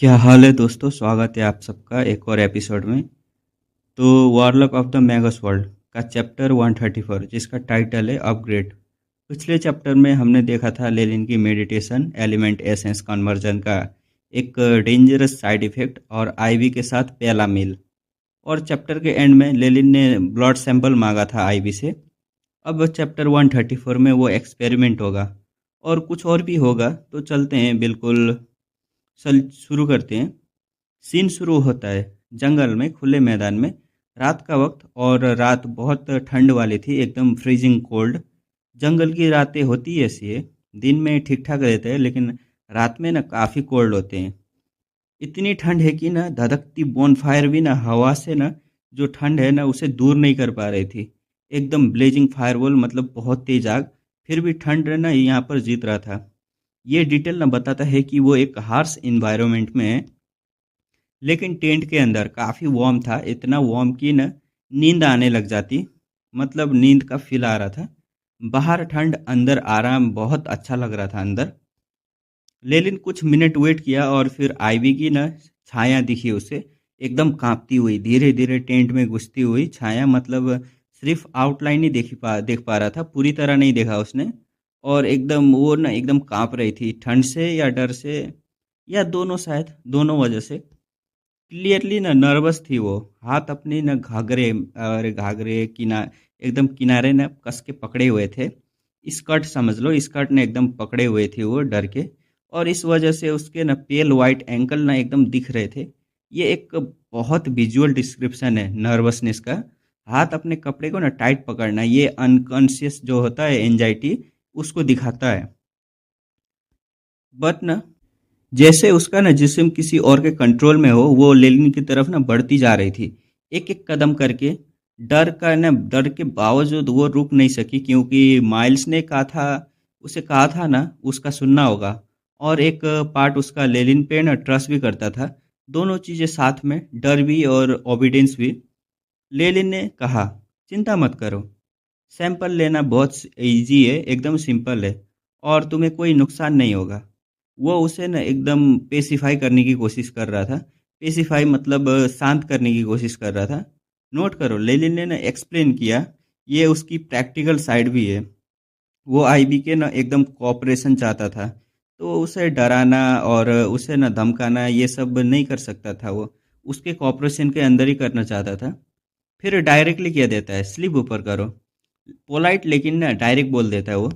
क्या हाल है दोस्तों। स्वागत है आप सबका एक और एपिसोड में। तो warlock of the Magas world का चैप्टर 134 जिसका टाइटल है अपग्रेड। पिछले चैप्टर में हमने देखा था लेनिन की मेडिटेशन एलिमेंट एसेंस कन्वर्जन का एक डेंजरस साइड इफेक्ट और आईवी के साथ पहला मील। और चैप्टर के एंड में लेनिन ने ब्लड सैंपल मांगा था आईवी से। अब चैप्टर 134 में वो एक्सपेरिमेंट होगा और कुछ और भी होगा। तो चलते हैं, बिल्कुल चल शुरू करते हैं। सीन शुरू होता है जंगल में, खुले मैदान में, रात का वक्त। और रात बहुत ठंड वाली थी, एकदम फ्रीजिंग कोल्ड। जंगल की रातें होती ऐसी है, दिन में ठीक ठाक रहते हैं लेकिन रात में ना काफ़ी कोल्ड होते हैं। इतनी ठंड है कि ना धधकती बोनफायर भी ना हवा से ना जो ठंड है ना उसे दूर नहीं कर पा रही थी। एकदम ब्लेजिंग फायरवॉल, मतलब बहुत तेज आग। फिर भी ठंड ना यहाँ पर जीत रहा था। ये डिटेल ना बताता है कि वो एक हार्श इन्वायरमेंट में है, लेकिन टेंट के अंदर काफ़ी वार्म था, इतना वार्म कि न नींद आने लग जाती। मतलब नींद का फील आ रहा था। बाहर ठंड, अंदर आराम, बहुत अच्छा लग रहा था अंदर। लेलिन कुछ मिनट वेट किया और फिर आईवी की न छाया दिखी उसे, एकदम कांपती हुई, धीरे धीरे टेंट में घुसती हुई छाया। मतलब सिर्फ आउटलाइन ही देख पा रहा था, पूरी तरह नहीं देखा उसने। और एकदम वो न एकदम कांप रही थी, ठंड से या डर से या दोनों, शायद दोनों वजह से। क्लियरली ना नर्वस थी वो। हाथ अपनी न घाघरे और घाघरे एकदम किनारे न कस के पकड़े हुए थे। स्कर्ट समझ लो, स्कर्ट ने एकदम पकड़े हुए थे वो डर के। और इस वजह से उसके न पेल वाइट एंकल ना एकदम दिख रहे थे। ये एक बहुत विजुअल डिस्क्रिप्शन है नर्वसनेस का। हाथ अपने कपड़े को ना टाइट पकड़ना, ये अनकॉन्शियस जो होता है एंजाइटी, उसको दिखाता है। बट ना जैसे उसका ना जिस्म किसी और के कंट्रोल में हो, वो लेनिन की तरफ ना बढ़ती जा रही थी, एक एक कदम करके। डर के बावजूद वो रुक नहीं सकी, क्योंकि माइल्स ने कहा था, उसे कहा था ना उसका सुनना होगा। और एक पार्ट उसका लेनिन पे ना ट्रस्ट भी करता था। दोनों चीज़ें साथ में, डर भी और ओबीडियंस भी। लेनिन ने कहा, चिंता मत करो, सैंपल लेना बहुत इजी है, एकदम सिंपल है, और तुम्हें कोई नुकसान नहीं होगा। वो उसे ना एकदम पेसिफाई करने की कोशिश कर रहा था। पेसिफाई मतलब शांत करने की कोशिश कर रहा था। नोट करो, लेनिन ने ना एक्सप्लेन किया, ये उसकी प्रैक्टिकल साइड भी है। वो आईबी के ना एकदम कोऑपरेशन चाहता था, तो उसे डराना और उसे ना धमकाना ये सब नहीं कर सकता था वो। उसके कोऑपरेशन के अंदर ही करना चाहता था। फिर डायरेक्टली कह देता है, स्लीप ऊपर करो। पोलाइट लेकिन ना डायरेक्ट बोल देता है वो।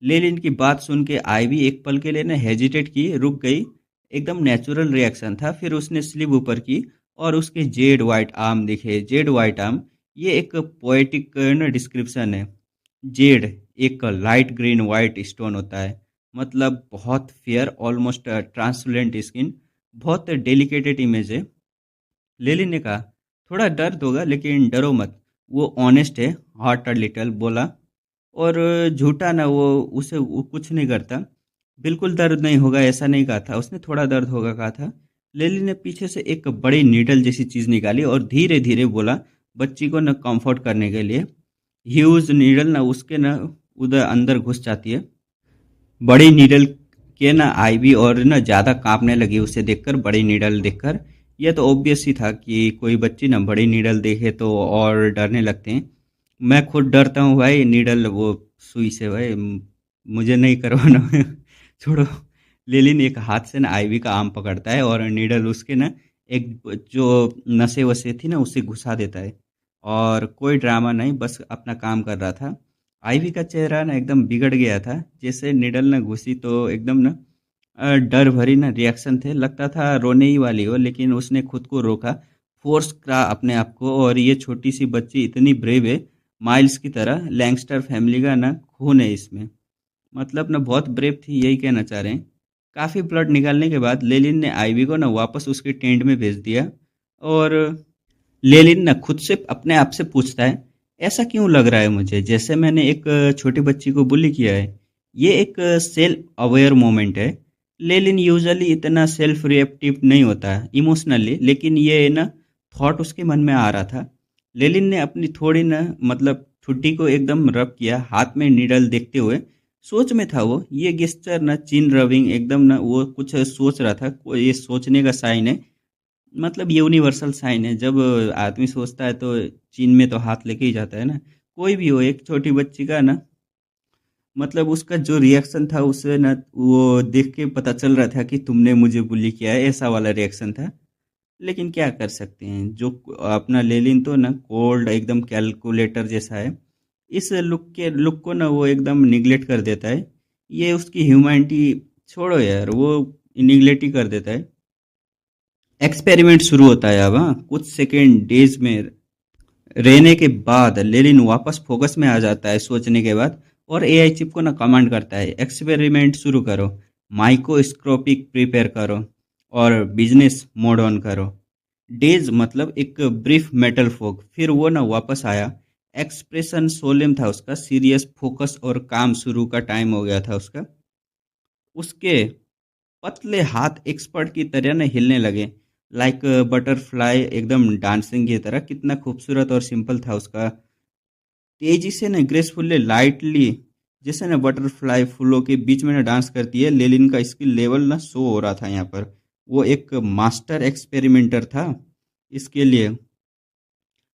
लेनिन की बात सुन के आईवी एक पल के लिए ना हेजिटेट की, रुक गई। एकदम नेचुरल रिएक्शन था। फिर उसने स्लीव ऊपर की और उसके जेड वाइट आर्म दिखे। जेड वाइट आर्म, ये एक पोएटिक ना डिस्क्रिप्शन है। जेड एक लाइट ग्रीन वाइट स्टोन होता है, मतलब बहुत फेयर, ऑलमोस्ट ट्रांसपेरेंट स्किन, बहुत डेलिकेटेड इमेज है। लेनिन ने कहा, थोड़ा दर्द होगा लेकिन डरो मत, वो ऑनेस्ट है, हॉट लिटिल बोला। और झूठा ना, वो कुछ नहीं करता। बिल्कुल दर्द नहीं होगा ऐसा नहीं कहा था उसने, थोड़ा दर्द होगा कहा था। लेली ने पीछे से एक बड़ी नीडल जैसी चीज़ निकाली और धीरे धीरे बोला, बच्ची को न कंफर्ट करने के लिए। ह्यूज नीडल ना उसके न उधर अंदर घुस जाती है। बड़ी नीडल के ना आईवी और ना ज़्यादा कांपने लगी उसे देखकर, बड़ी नीडल देखकर। यह तो ऑब्वियस ही था कि कोई बच्ची ना बड़ी नीडल देखे तो और डरने लगते हैं। मैं खुद डरता हूँ भाई, नीडल वो सुई से भाई, मुझे नहीं करवाना। छोड़ो। लेलिन एक हाथ से ना आईवी का आर्म पकड़ता है और नीडल उसके ना एक जो नसें वसे थी ना उसे घुसा देता है। और कोई ड्रामा नहीं, बस अपना काम कर रहा था। आईवी का चेहरा ना एकदम बिगड़ गया था। जैसे निडल ना घुसी तो एकदम ना डर भरी ना रिएक्शन थे, लगता था रोने ही वाली हो, लेकिन उसने खुद को रोका, फोर्स करा अपने आप को। और ये छोटी सी बच्ची इतनी ब्रेव है, माइल्स की तरह। लैंगस्टर फैमिली का ना खून है इसमें, मतलब ना बहुत ब्रेव थी, यही कहना चाह रहे हैं। काफ़ी ब्लड निकालने के बाद लेलिन ने आईवी को ना वापस उसके टेंट में भेज दिया। और लेलिन ना खुद से अपने आप से पूछता है, ऐसा क्यों लग रहा है मुझे जैसे मैंने एक छोटी बच्ची को बुली किया है। ये एक सेल्फ अवेयर मोमेंट है। लेलिन यूजुअली इतना सेल्फ रिएक्टिव नहीं होता इमोशनली, लेकिन ये ना थॉट उसके मन में आ रहा था। लेलिन ने अपनी थोड़ी ना मतलब ठुड्डी को एकदम रब किया, हाथ में नीडल देखते हुए। सोच में था वो। ये गेस्चर ना चिन रविंग एकदम ना वो कुछ सोच रहा था, ये सोचने का साइन है। मतलब यूनिवर्सल साइन है। जब आदमी सोचता है तो चीन में तो हाथ लेके ही जाता है ना। कोई भी हो, एक छोटी बच्ची का ना, मतलब उसका जो रिएक्शन था उसे ना वो देख के पता चल रहा था कि तुमने मुझे बुली किया है, ऐसा वाला रिएक्शन था। लेकिन क्या कर सकते हैं, जो अपना लेलिन तो ना कोल्ड एकदम कैलकुलेटर जैसा है। इस लुक को ना वो एकदम निगलेक्ट कर देता है। ये उसकी ह्यूमैनिटी छोड़ो यार, वो निगलेक्ट ही कर देता है। एक्सपेरिमेंट शुरू होता है अब। हाँ, कुछ सेकेंड डेज में रहने के बाद लेलिन वापस फोकस में आ जाता है सोचने के बाद, और एआई चिप को ना कमांड करता है एक्सपेरिमेंट शुरू करो, माइक्रोस्कोपिक प्रिपेयर करो और बिजनेस मोड ऑन करो। डेज मतलब एक ब्रीफ मेटल फोक, फिर वो ना वापस आया। एक्सप्रेशन सोलेम था उसका, सीरियस फोकस और काम शुरू का टाइम हो गया था उसका। उसके पतले हाथ एक्सपर्ट की तरह न हिलने लगे, लाइक बटरफ्लाई एकदम डांसिंग की तरह। कितना खूबसूरत और सिंपल था उसका। तेजी से न ग्रेसफुल्ली लाइटली, जैसे न बटरफ्लाई फूलों के बीच में न डांस करती है। लेलिन का स्किल लेवल न शो हो रहा था यहाँ पर। वो एक मास्टर एक्सपेरिमेंटर था इसके लिए।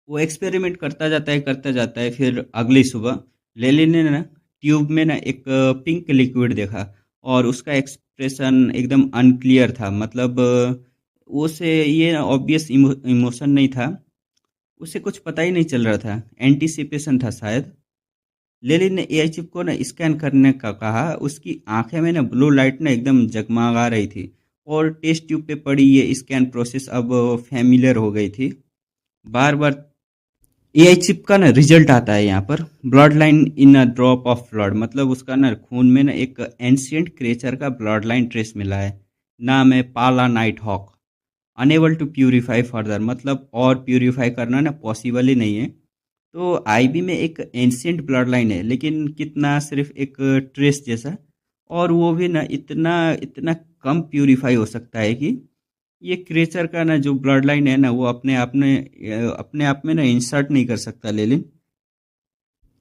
वो एक्सपेरिमेंट करता जाता है। फिर अगली सुबह लेलिन ने ना ट्यूब में ना एक पिंक लिक्विड देखा, और उसका एक्सप्रेशन एकदम अनक्लियर था। मतलब उसे ये ऑब्वियस इमोशन नहीं था, उसे कुछ पता ही नहीं चल रहा था, एंटीसिपेशन था शायद। लेलिन ने एआई चिप को ना स्कैन करने का कहा। उसकी आंखें में ना ब्लू लाइट ना एकदम जगमगा रही थी, और टेस्ट ट्यूब पे पड़ी ये स्कैन प्रोसेस अब फैमिलियर हो गई थी। बार बार एआई चिप का ना रिजल्ट आता है यहाँ पर, blood line in a drop of blood. मतलब उसका ना खून में ना एक एंशियंट क्रिएचर का ब्लड लाइन ट्रेस मिला है। नाम है पाला night hawk. Unable to purify further, मतलब और प्यूरिफाई करना ना पॉसिबल ही नहीं है। तो आईबी में एक एंशियंट ब्लड लाइन है, लेकिन कितना, सिर्फ एक ट्रेस जैसा। और वो भी ना इतना इतना कम प्यूरिफाई हो सकता है कि ये क्रिएचर का ना जो ब्लड लाइन है ना वो अपने आप में ना इंसर्ट नहीं कर सकता लेलिन।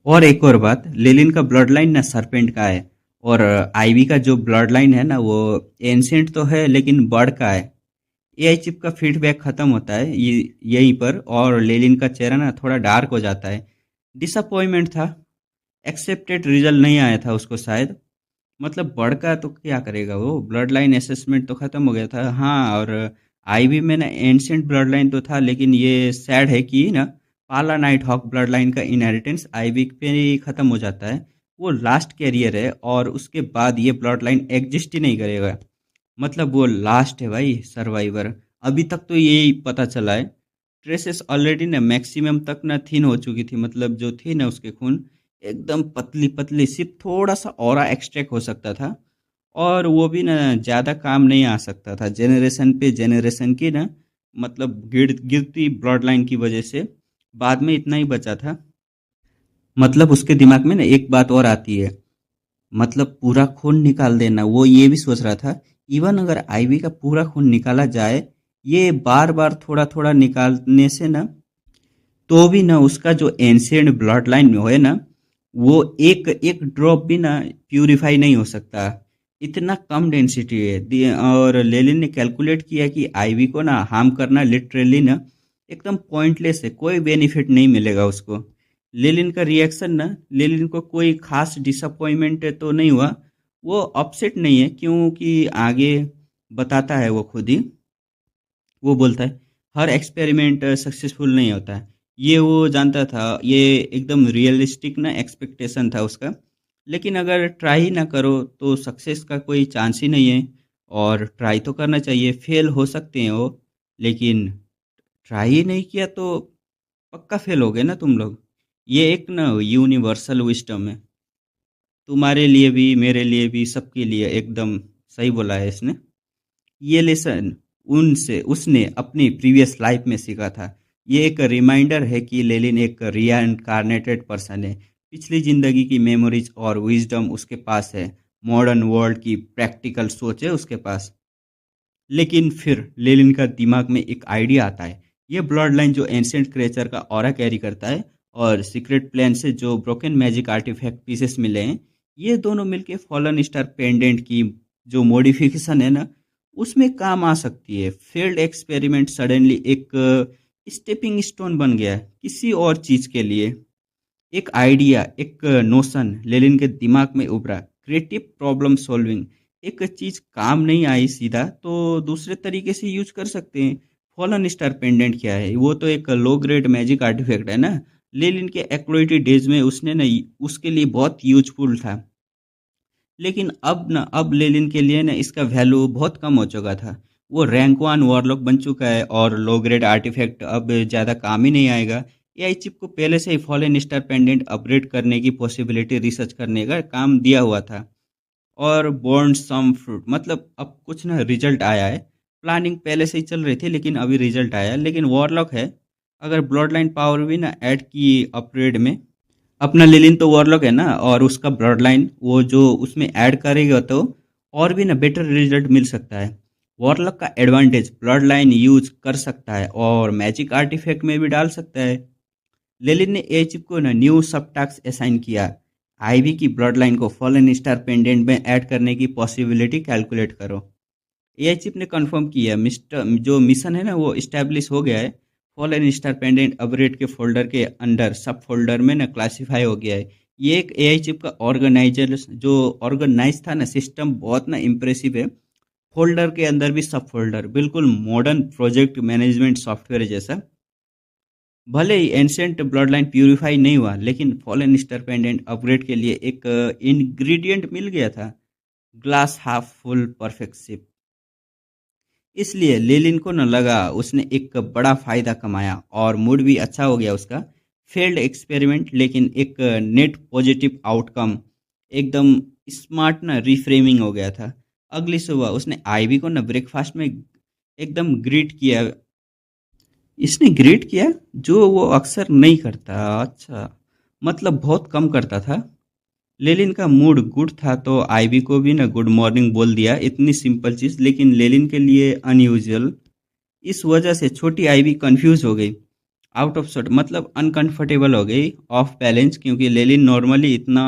और एक और बात, लेलिन का ब्लड लाइन ना सरपेंट का है, और आईवी का जो ब्लड लाइन है ना वो एंशियंट तो है लेकिन बर्ड का है। एआई चिप का फीडबैक खत्म होता है यहीं पर, और लेलिन का चेहरा ना थोड़ा डार्क हो जाता है। डिसअपॉइंटमेंट था, एक्सेप्टेड रिजल्ट नहीं आया था उसको शायद। मतलब बड़का तो क्या करेगा वो, ब्लड लाइन असेसमेंट तो ख़त्म हो गया था। हाँ, और आईवी में ना एंशियंट ब्लड लाइन तो था, लेकिन ये सैड है कि ना पाला नाइट हॉक ब्लड लाइन का इनहेरिटेंस आईवी पे ही ख़त्म हो जाता है। वो लास्ट कैरियर है, और उसके बाद ये ब्लड लाइन एग्जिस्ट ही नहीं करेगा। मतलब वो लास्ट है भाई, सर्वाइवर। अभी तक तो यही पता चला है। ट्रेसेस ऑलरेडी ना मैक्सिमम तक ना थिन हो चुकी थी, मतलब जो थी ना उसके खून एकदम पतली पतली, सिर्फ थोड़ा सा ऑरा एक्सट्रैक्ट हो सकता था। और वो भी ना ज़्यादा काम नहीं आ सकता था, जेनरेशन पे जेनरेशन की ना, मतलब गिरती ब्लड लाइन की वजह से बाद में इतना ही बचा था। मतलब उसके दिमाग में ना एक बात और आती है, मतलब पूरा खून निकाल देना। वो ये भी सोच रहा था, इवन अगर आईवी का पूरा खून निकाला जाए, ये बार बार थोड़ा थोड़ा निकालने से ना, तो भी ना उसका जो एंशियंट ब्लड लाइन में है ना, वो एक एक ड्रॉप भी ना प्यूरिफाई नहीं हो सकता। इतना कम डेंसिटी है और लेलिन ने कैलकुलेट किया कि आईवी को ना हार्म करना लिटरली ना एकदम पॉइंटलेस है, कोई बेनिफिट नहीं मिलेगा उसको। लेलिन का रिएक्शन ना, लेलिन को कोई खास डिसअपॉइंटमेंट तो नहीं हुआ। वो अपसेट नहीं है, क्योंकि आगे बताता है वो खुद ही। वो बोलता है हर एक्सपेरिमेंट सक्सेसफुल नहीं होता है। ये वो जानता था, ये एकदम रियलिस्टिक ना एक्सपेक्टेशन था उसका। लेकिन अगर ट्राई ही ना करो तो सक्सेस का कोई चांस ही नहीं है। और ट्राई तो करना चाहिए, फेल हो सकते हैं वो, लेकिन ट्राई ही नहीं किया तो पक्का फेल हो गए ना तुम लोग। ये एक ना यूनिवर्सल विस्डम है, तुम्हारे लिए भी, मेरे लिए भी, सबके लिए। एकदम सही बोला है इसने। ये लेसन उनसे उसने अपनी प्रीवियस लाइफ में सीखा था। ये एक रिमाइंडर है कि लेलिन एक रीइंकारनेटेड पर्सन है। पिछली जिंदगी की मेमोरीज और विजडम उसके पास है, मॉडर्न वर्ल्ड की प्रैक्टिकल सोच है उसके पास। लेकिन फिर लेलिन का दिमाग में एक आइडिया आता है। ये ब्लड लाइन जो एंशियंट क्रिएचर का ऑरा कैरी करता है, और सीक्रेट प्लान से जो ब्रोकन मैजिक आर्टिफैक्ट पीसेस मिले हैं, ये दोनों मिलके फॉलन स्टार पेंडेंट की जो मॉडिफिकेशन है ना, उसमें काम आ सकती है। फेल्ड एक्सपेरिमेंट सडनली एक स्टेपिंग स्टोन बन गया किसी और चीज के लिए। एक आइडिया, एक नोशन लेनिन के दिमाग में उभरा, क्रिएटिव प्रॉब्लम सॉल्विंग। एक चीज काम नहीं आई सीधा तो दूसरे तरीके से यूज कर सकते हैं। फॉलन स्टार पेंडेंट क्या है? वो तो एक लो ग्रेड मैजिक आर्टिफैक्ट है ना। लेनिन के एक्लोइटी डेज में उसने ना उसके लिए बहुत यूजफुल था। लेकिन अब लेनिन के लिए ना इसका वैल्यू बहुत कम हो चुका था। वो रैंक वन वॉरलॉक बन चुका है और लो ग्रेड आर्टिफैक्ट अब ज़्यादा काम ही नहीं आएगा। एआई चिप को पहले से ही फॉलन स्टार पेंडेंट अपग्रेड करने की पॉसिबिलिटी रिसर्च करने का काम दिया हुआ था। और बॉर्न सम फ्रूट मतलब अब कुछ ना रिजल्ट आया है। प्लानिंग पहले से ही चल रही थी लेकिन अभी रिजल्ट आया। लेकिन वॉरलॉक है, अगर ब्लड लाइन पावर भी ना ऐड की अपग्रेड में, अपना लिलिन तो वॉरलॉक है ना, और उसका ब्लड लाइन वो जो उसमें ऐड करेगा तो और भी ना बेटर रिजल्ट मिल सकता है। वॉरलॉक का एडवांटेज ब्लड लाइन यूज कर सकता है और मैजिक आर्टिफैक्ट में भी डाल सकता है। लेलिन ने ए चिप को ना न्यू सब टास्क असाइन किया। आईवी की ब्लड लाइन को फॉलन स्टार पेंडेंट में ऐड करने की पॉसिबिलिटी कैलकुलेट करो। एआई चिप ने कंफर्म किया मिस्टर जो मिशन है ना वो इस्टेब्लिश हो गया है। फॉलन स्टार पेंडेंट अपग्रेड के फोल्डर के अंडर सब फोल्डर में ना क्लासीफाई हो गया है। ये एक एआई चिप का ऑर्गेनाइजर जो ऑर्गेनाइज था ना सिस्टम बहुत ना इम्प्रेसिव है। फोल्डर के अंदर भी सब फोल्डर बिल्कुल मॉडर्न प्रोजेक्ट मैनेजमेंट सॉफ्टवेयर जैसा। भले ही एंशियंट ब्लड लाइन प्यूरिफाई नहीं हुआ लेकिन फॉलन स्टार पेंडेंट अपग्रेड के लिए एक इंग्रेडिएंट मिल गया था, glass half full perfect ship. इसलिए लेलिन को न लगा उसने एक बड़ा फायदा कमाया और मूड भी अच्छा हो गया उसका। फेल्ड एक्सपेरिमेंट लेकिन एक नेट पॉजिटिव आउटकम, एकदम स्मार्ट ना रिफ्रेमिंग हो गया था। अगली सुबह उसने आईवी को न ब्रेकफास्ट में एकदम ग्रीट किया। इसने ग्रीट किया जो वो अक्सर नहीं करता। अच्छा, मतलब बहुत कम करता था। लेलिन का मूड गुड था तो आईवी को भी ना गुड मॉर्निंग बोल दिया। इतनी सिंपल चीज़ लेकिन लेलिन के लिए अनयूजुअल। इस वजह से छोटी आईवी कंफ्यूज हो गई, आउट ऑफ सॉर्ट मतलब अनकंफर्टेबल हो गई, ऑफ बैलेंस, क्योंकि लेलिन नॉर्मली इतना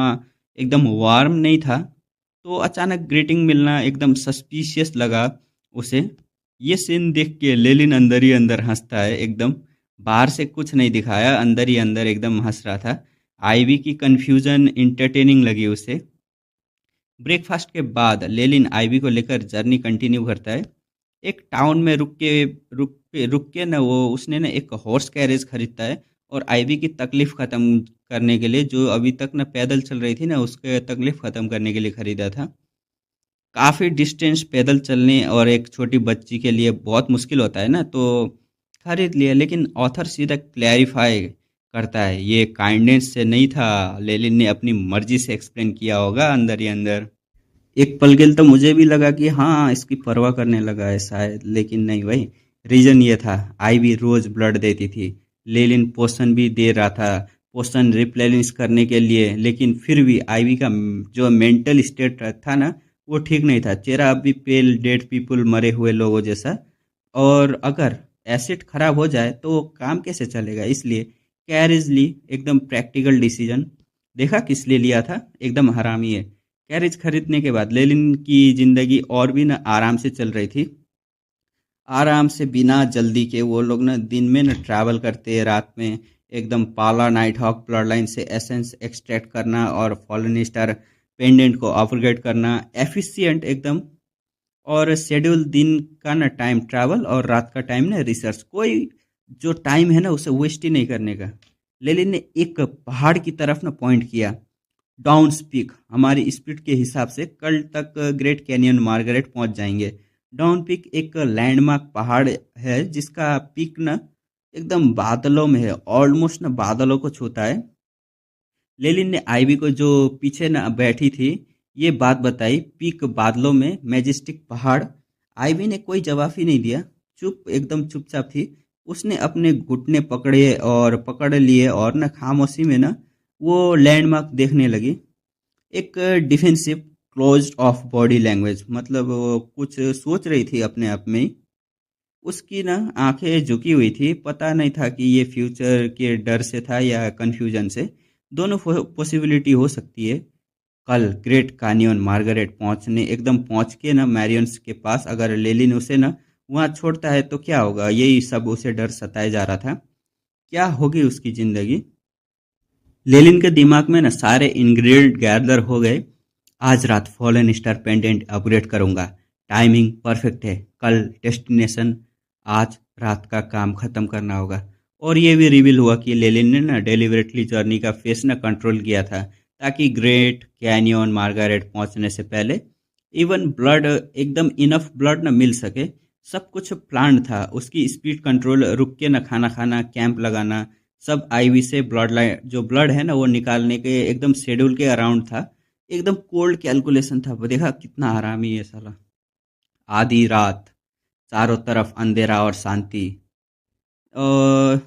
एकदम वार्म नहीं था। तो अचानक ग्रीटिंग मिलना एकदम सस्पिशियस लगा उसे। ये सीन देख के लेलिन अंदर ही अंदर हंसता है एकदम। बाहर से कुछ नहीं दिखाया, अंदर ही अंदर एकदम हंस रहा था। आईवी की कंफ्यूजन इंटरटेनिंग लगी उसे। ब्रेकफास्ट के बाद लेलिन आईवी को लेकर जर्नी कंटिन्यू करता है। एक टाउन में रुक के ना वो उसने ना एक हॉर्स कैरेज खरीदता है और आईवी की तकलीफ ख़त्म करने के लिए, जो अभी तक ना पैदल चल रही थी ना, उसके तकलीफ ख़त्म करने के लिए खरीदा था। काफ़ी डिस्टेंस पैदल चलने और एक छोटी बच्ची के लिए बहुत मुश्किल होता है ना, तो खरीद लिया। लेकिन ऑथर सीधा क्लैरिफाई करता है ये काइंडनेस से नहीं था, लेलिन ने अपनी मर्जी से एक्सप्लेन किया होगा अंदर ही अंदर। एक पल के लिए तो मुझे भी लगा कि हाँ इसकी परवाह करने लगा है शायद, लेकिन नहीं भाई। रीजन ये था, आईवी रोज ब्लड देती थी, लेलिन पोषण भी दे रहा था, पोषण रिप्लेनिश करने के लिए। लेकिन फिर भी आईवी का जो मेंटल स्टेट था ना वो ठीक नहीं था। चेहरा अब भी पेल डेड पीपल, मरे हुए लोगों जैसा। और अगर एसिड खराब हो जाए तो काम कैसे चलेगा? इसलिए कैरिज ली एकदम प्रैक्टिकल डिसीजन। देखा किस लिए लिया था? एकदम हरामी है। कैरेज खरीदने के बाद लेलिन की जिंदगी और भी ना आराम से चल रही थी। आराम से बिना जल्दी के वो लोग ना दिन में ना ट्रैवल करते, रात में एकदम पाला नाइट हॉक ब्लड लाइन से एसेंस एक्सट्रैक्ट करना और फॉलन स्टार पेंडेंट को अपग्रेड करना, एफिशिएंट एकदम। और शेड्यूल दिन का ना टाइम ट्रैवल और रात का टाइम ना रिसर्च। कोई जो टाइम है ना उसे वेस्ट ही नहीं करने का। लेलिन ने एक पहाड़ की तरफ ना पॉइंट किया। डाउन पीक हमारी स्पीड के हिसाब से कल तक ग्रेट कैनियन मार्गरेट पहुंच जाएंगे। डाउन पीक एक लैंडमार्क पहाड़ है जिसका पीक न एकदम बादलों में है, ऑलमोस्ट न बादलों को छूता है। लेलिन ने आईवी को जो पीछे न बैठी थी ये बात बताई, पीक बादलों में, मैजेस्टिक पहाड़। आईवी ने कोई जवाब ही नहीं दिया, चुप एकदम चुपचाप थी। उसने अपने घुटने पकड़ लिए और न खामोशी में न वो लैंडमार्क देखने लगी। एक defensive closed of body language, मतलब वो कुछ सोच रही थी अपने आप में ही। उसकी ना आंखें झुकी हुई थी। पता नहीं था कि ये फ्यूचर के डर से था या कंफ्यूजन से। दोनों पॉसिबिलिटी हो सकती है। कल ग्रेट कानियन मार्गरेट पहुंच के ना मैरियंस के पास अगर लेलिन उसे ना वहां छोड़ता है तो क्या होगा, यही सब उसे डर सताए जा रहा था। क्या होगी उसकी जिंदगी। लेलिन के दिमाग में ना सारे इंग्रेडिएंट गैदर हो गए। आज रात फॉलन स्टार पेंडेंट अपग्रेड करूंगा, टाइमिंग परफेक्ट है, कल डेस्टिनेशन, आज रात का काम खत्म करना होगा। और ये भी रिवील हुआ कि लेलिन ने ना डेलिबरेटली जर्नी का फेस ना कंट्रोल किया था ताकि ग्रेट कैनियन मार्गारेट पहुंचने से पहले इवन ब्लड एकदम इनफ ब्लड ना मिल सके। सब कुछ प्लान था, उसकी स्पीड कंट्रोल, रुक के ना खाना खाना, कैंप लगाना, सब आईवी से ब्लड लाइन जो ब्लड है ना वो निकालने के एकदम शेड्यूल के अराउंड था। एकदम कोल्ड कैलकुलेशन था। वो देखा कितना आरामी है साला। आधी रात, चारों तरफ अंधेरा और शांति, और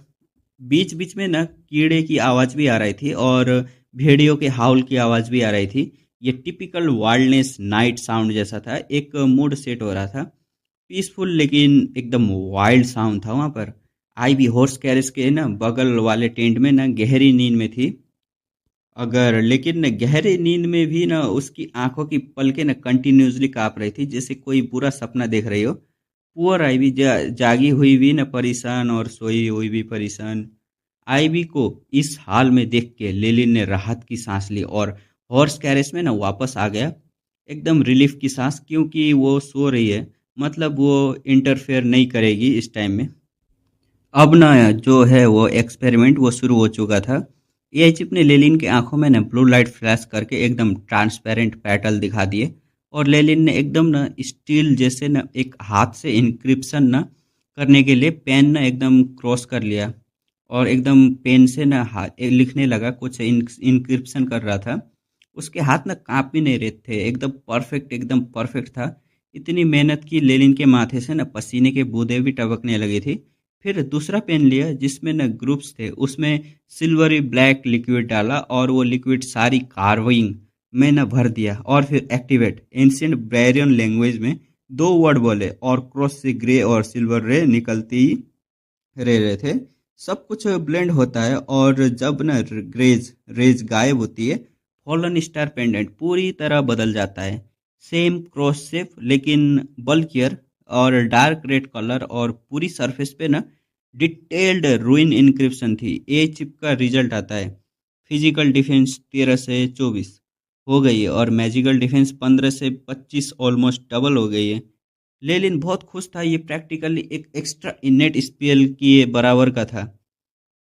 बीच बीच में ना कीड़े की आवाज़ भी आ रही थी और भेड़ियों के हाउल की आवाज़ भी आ रही थी। ये टिपिकल वाइल्डनेस नाइट साउंड जैसा था। एक मूड सेट हो रहा था, पीसफुल लेकिन एकदम वाइल्ड साउंड था वहाँ पर। आई भी हॉर्स कैरेज के ना बगल वाले टेंट में ना गहरी नींद में थी। अगर लेकिन गहरे नींद में भी ना उसकी आंखों की पलकें ना कंटिन्यूसली कांप रही थी, जैसे कोई बुरा सपना देख रही हो। पुअर आईवी जागी हुई भी ना परेशान और सोई हुई भी परेशान। आईवी को इस हाल में देख के लेलिन ने राहत की सांस ली और हॉर्स कैरेज में ना वापस आ गया। एकदम रिलीफ की सांस, क्योंकि वो सो रही है, मतलब वो इंटरफेयर नहीं करेगी इस टाइम में। अब ना जो है वो एक्सपेरिमेंट वो शुरू हो चुका था। एआई चिप ने लेलिन की आंखों में ना ब्लू लाइट फ्लैश करके एकदम ट्रांसपेरेंट पेटल दिखा दिए और लेलिन ने एकदम ना स्टील जैसे ना एक हाथ से इंक्रिप्शन ना करने के लिए पेन ना एकदम क्रॉस कर लिया और एकदम पेन से ना हाथ लिखने लगा, कुछ इंक्रिप्शन कर रहा था। उसके हाथ ना कांप भी नहीं रहे थे, एकदम परफेक्ट था। इतनी मेहनत की, लेलिन के माथे से ना पसीने के बूंदें भी टपकने लगी थी। फिर दूसरा पेन लिया जिसमें न ग्रुप्स थे, उसमें सिल्वरी ब्लैक लिक्विड डाला और वो लिक्विड सारी कार्विंग में न भर दिया और फिर एक्टिवेट एंशिएंट ब्रेरियन लैंग्वेज में दो वर्ड बोले और क्रॉस से ग्रे और सिल्वर रे निकलती रहे थे। सब कुछ ब्लेंड होता है और जब न ग्रेज रेज गायब होती है, फॉलन स्टार पेंडेंट पूरी तरह बदल जाता है। सेम क्रॉस शेप लेकिन बल्कियर और डार्क रेड कलर और पूरी सरफेस पे ना डिटेल्ड रूइन इंक्रिप्शन थी। ए चिप का रिजल्ट आता है, फिजिकल डिफेंस 13 से 24 हो गई है और मैजिकल डिफेंस 15 से 25, ऑलमोस्ट डबल हो गई है। लेलिन बहुत खुश था, ये प्रैक्टिकली एक एक्स्ट्रा इनेट स्पेल की बराबर का था।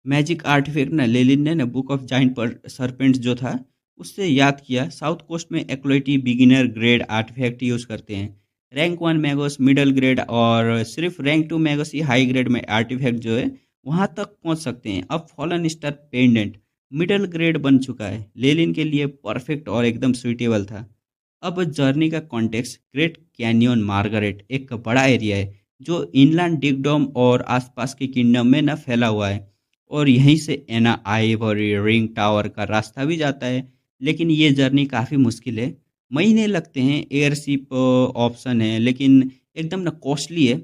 मैजिक आर्टिफैक्ट ना लेलिन ने ना बुक ऑफ जाइंट पर सरपेंट्स जो था उससे याद किया। साउथ कोस्ट में एक्लोइटी बिगिनर ग्रेड आर्टिफैक्ट यूज़ करते हैं। रैंक 1 मैगोस मिडल ग्रेड और सिर्फ रैंक 2 मैगोस ही हाई ग्रेड में आर्टिफैक्ट जो है वहाँ तक पहुँच सकते हैं। अब fallen star pendant middle grade बन चुका है, लेलिन के लिए परफेक्ट और एकदम सुइटेबल था। अब जर्नी का कॉन्टेक्स्ट ग्रेट कैनियन मार्गरेट एक बड़ा एरिया है जो इनलैंड डिगडोम और आसपास के किंगडम में न फैला हुआ है और यहीं से एना आइवरी रिंग टावर का रास्ता भी जाता है। लेकिन ये जर्नी काफ़ी मुश्किल है, महीने लगते हैं। एयरशिप ऑप्शन है लेकिन एकदम ना कॉस्टली है,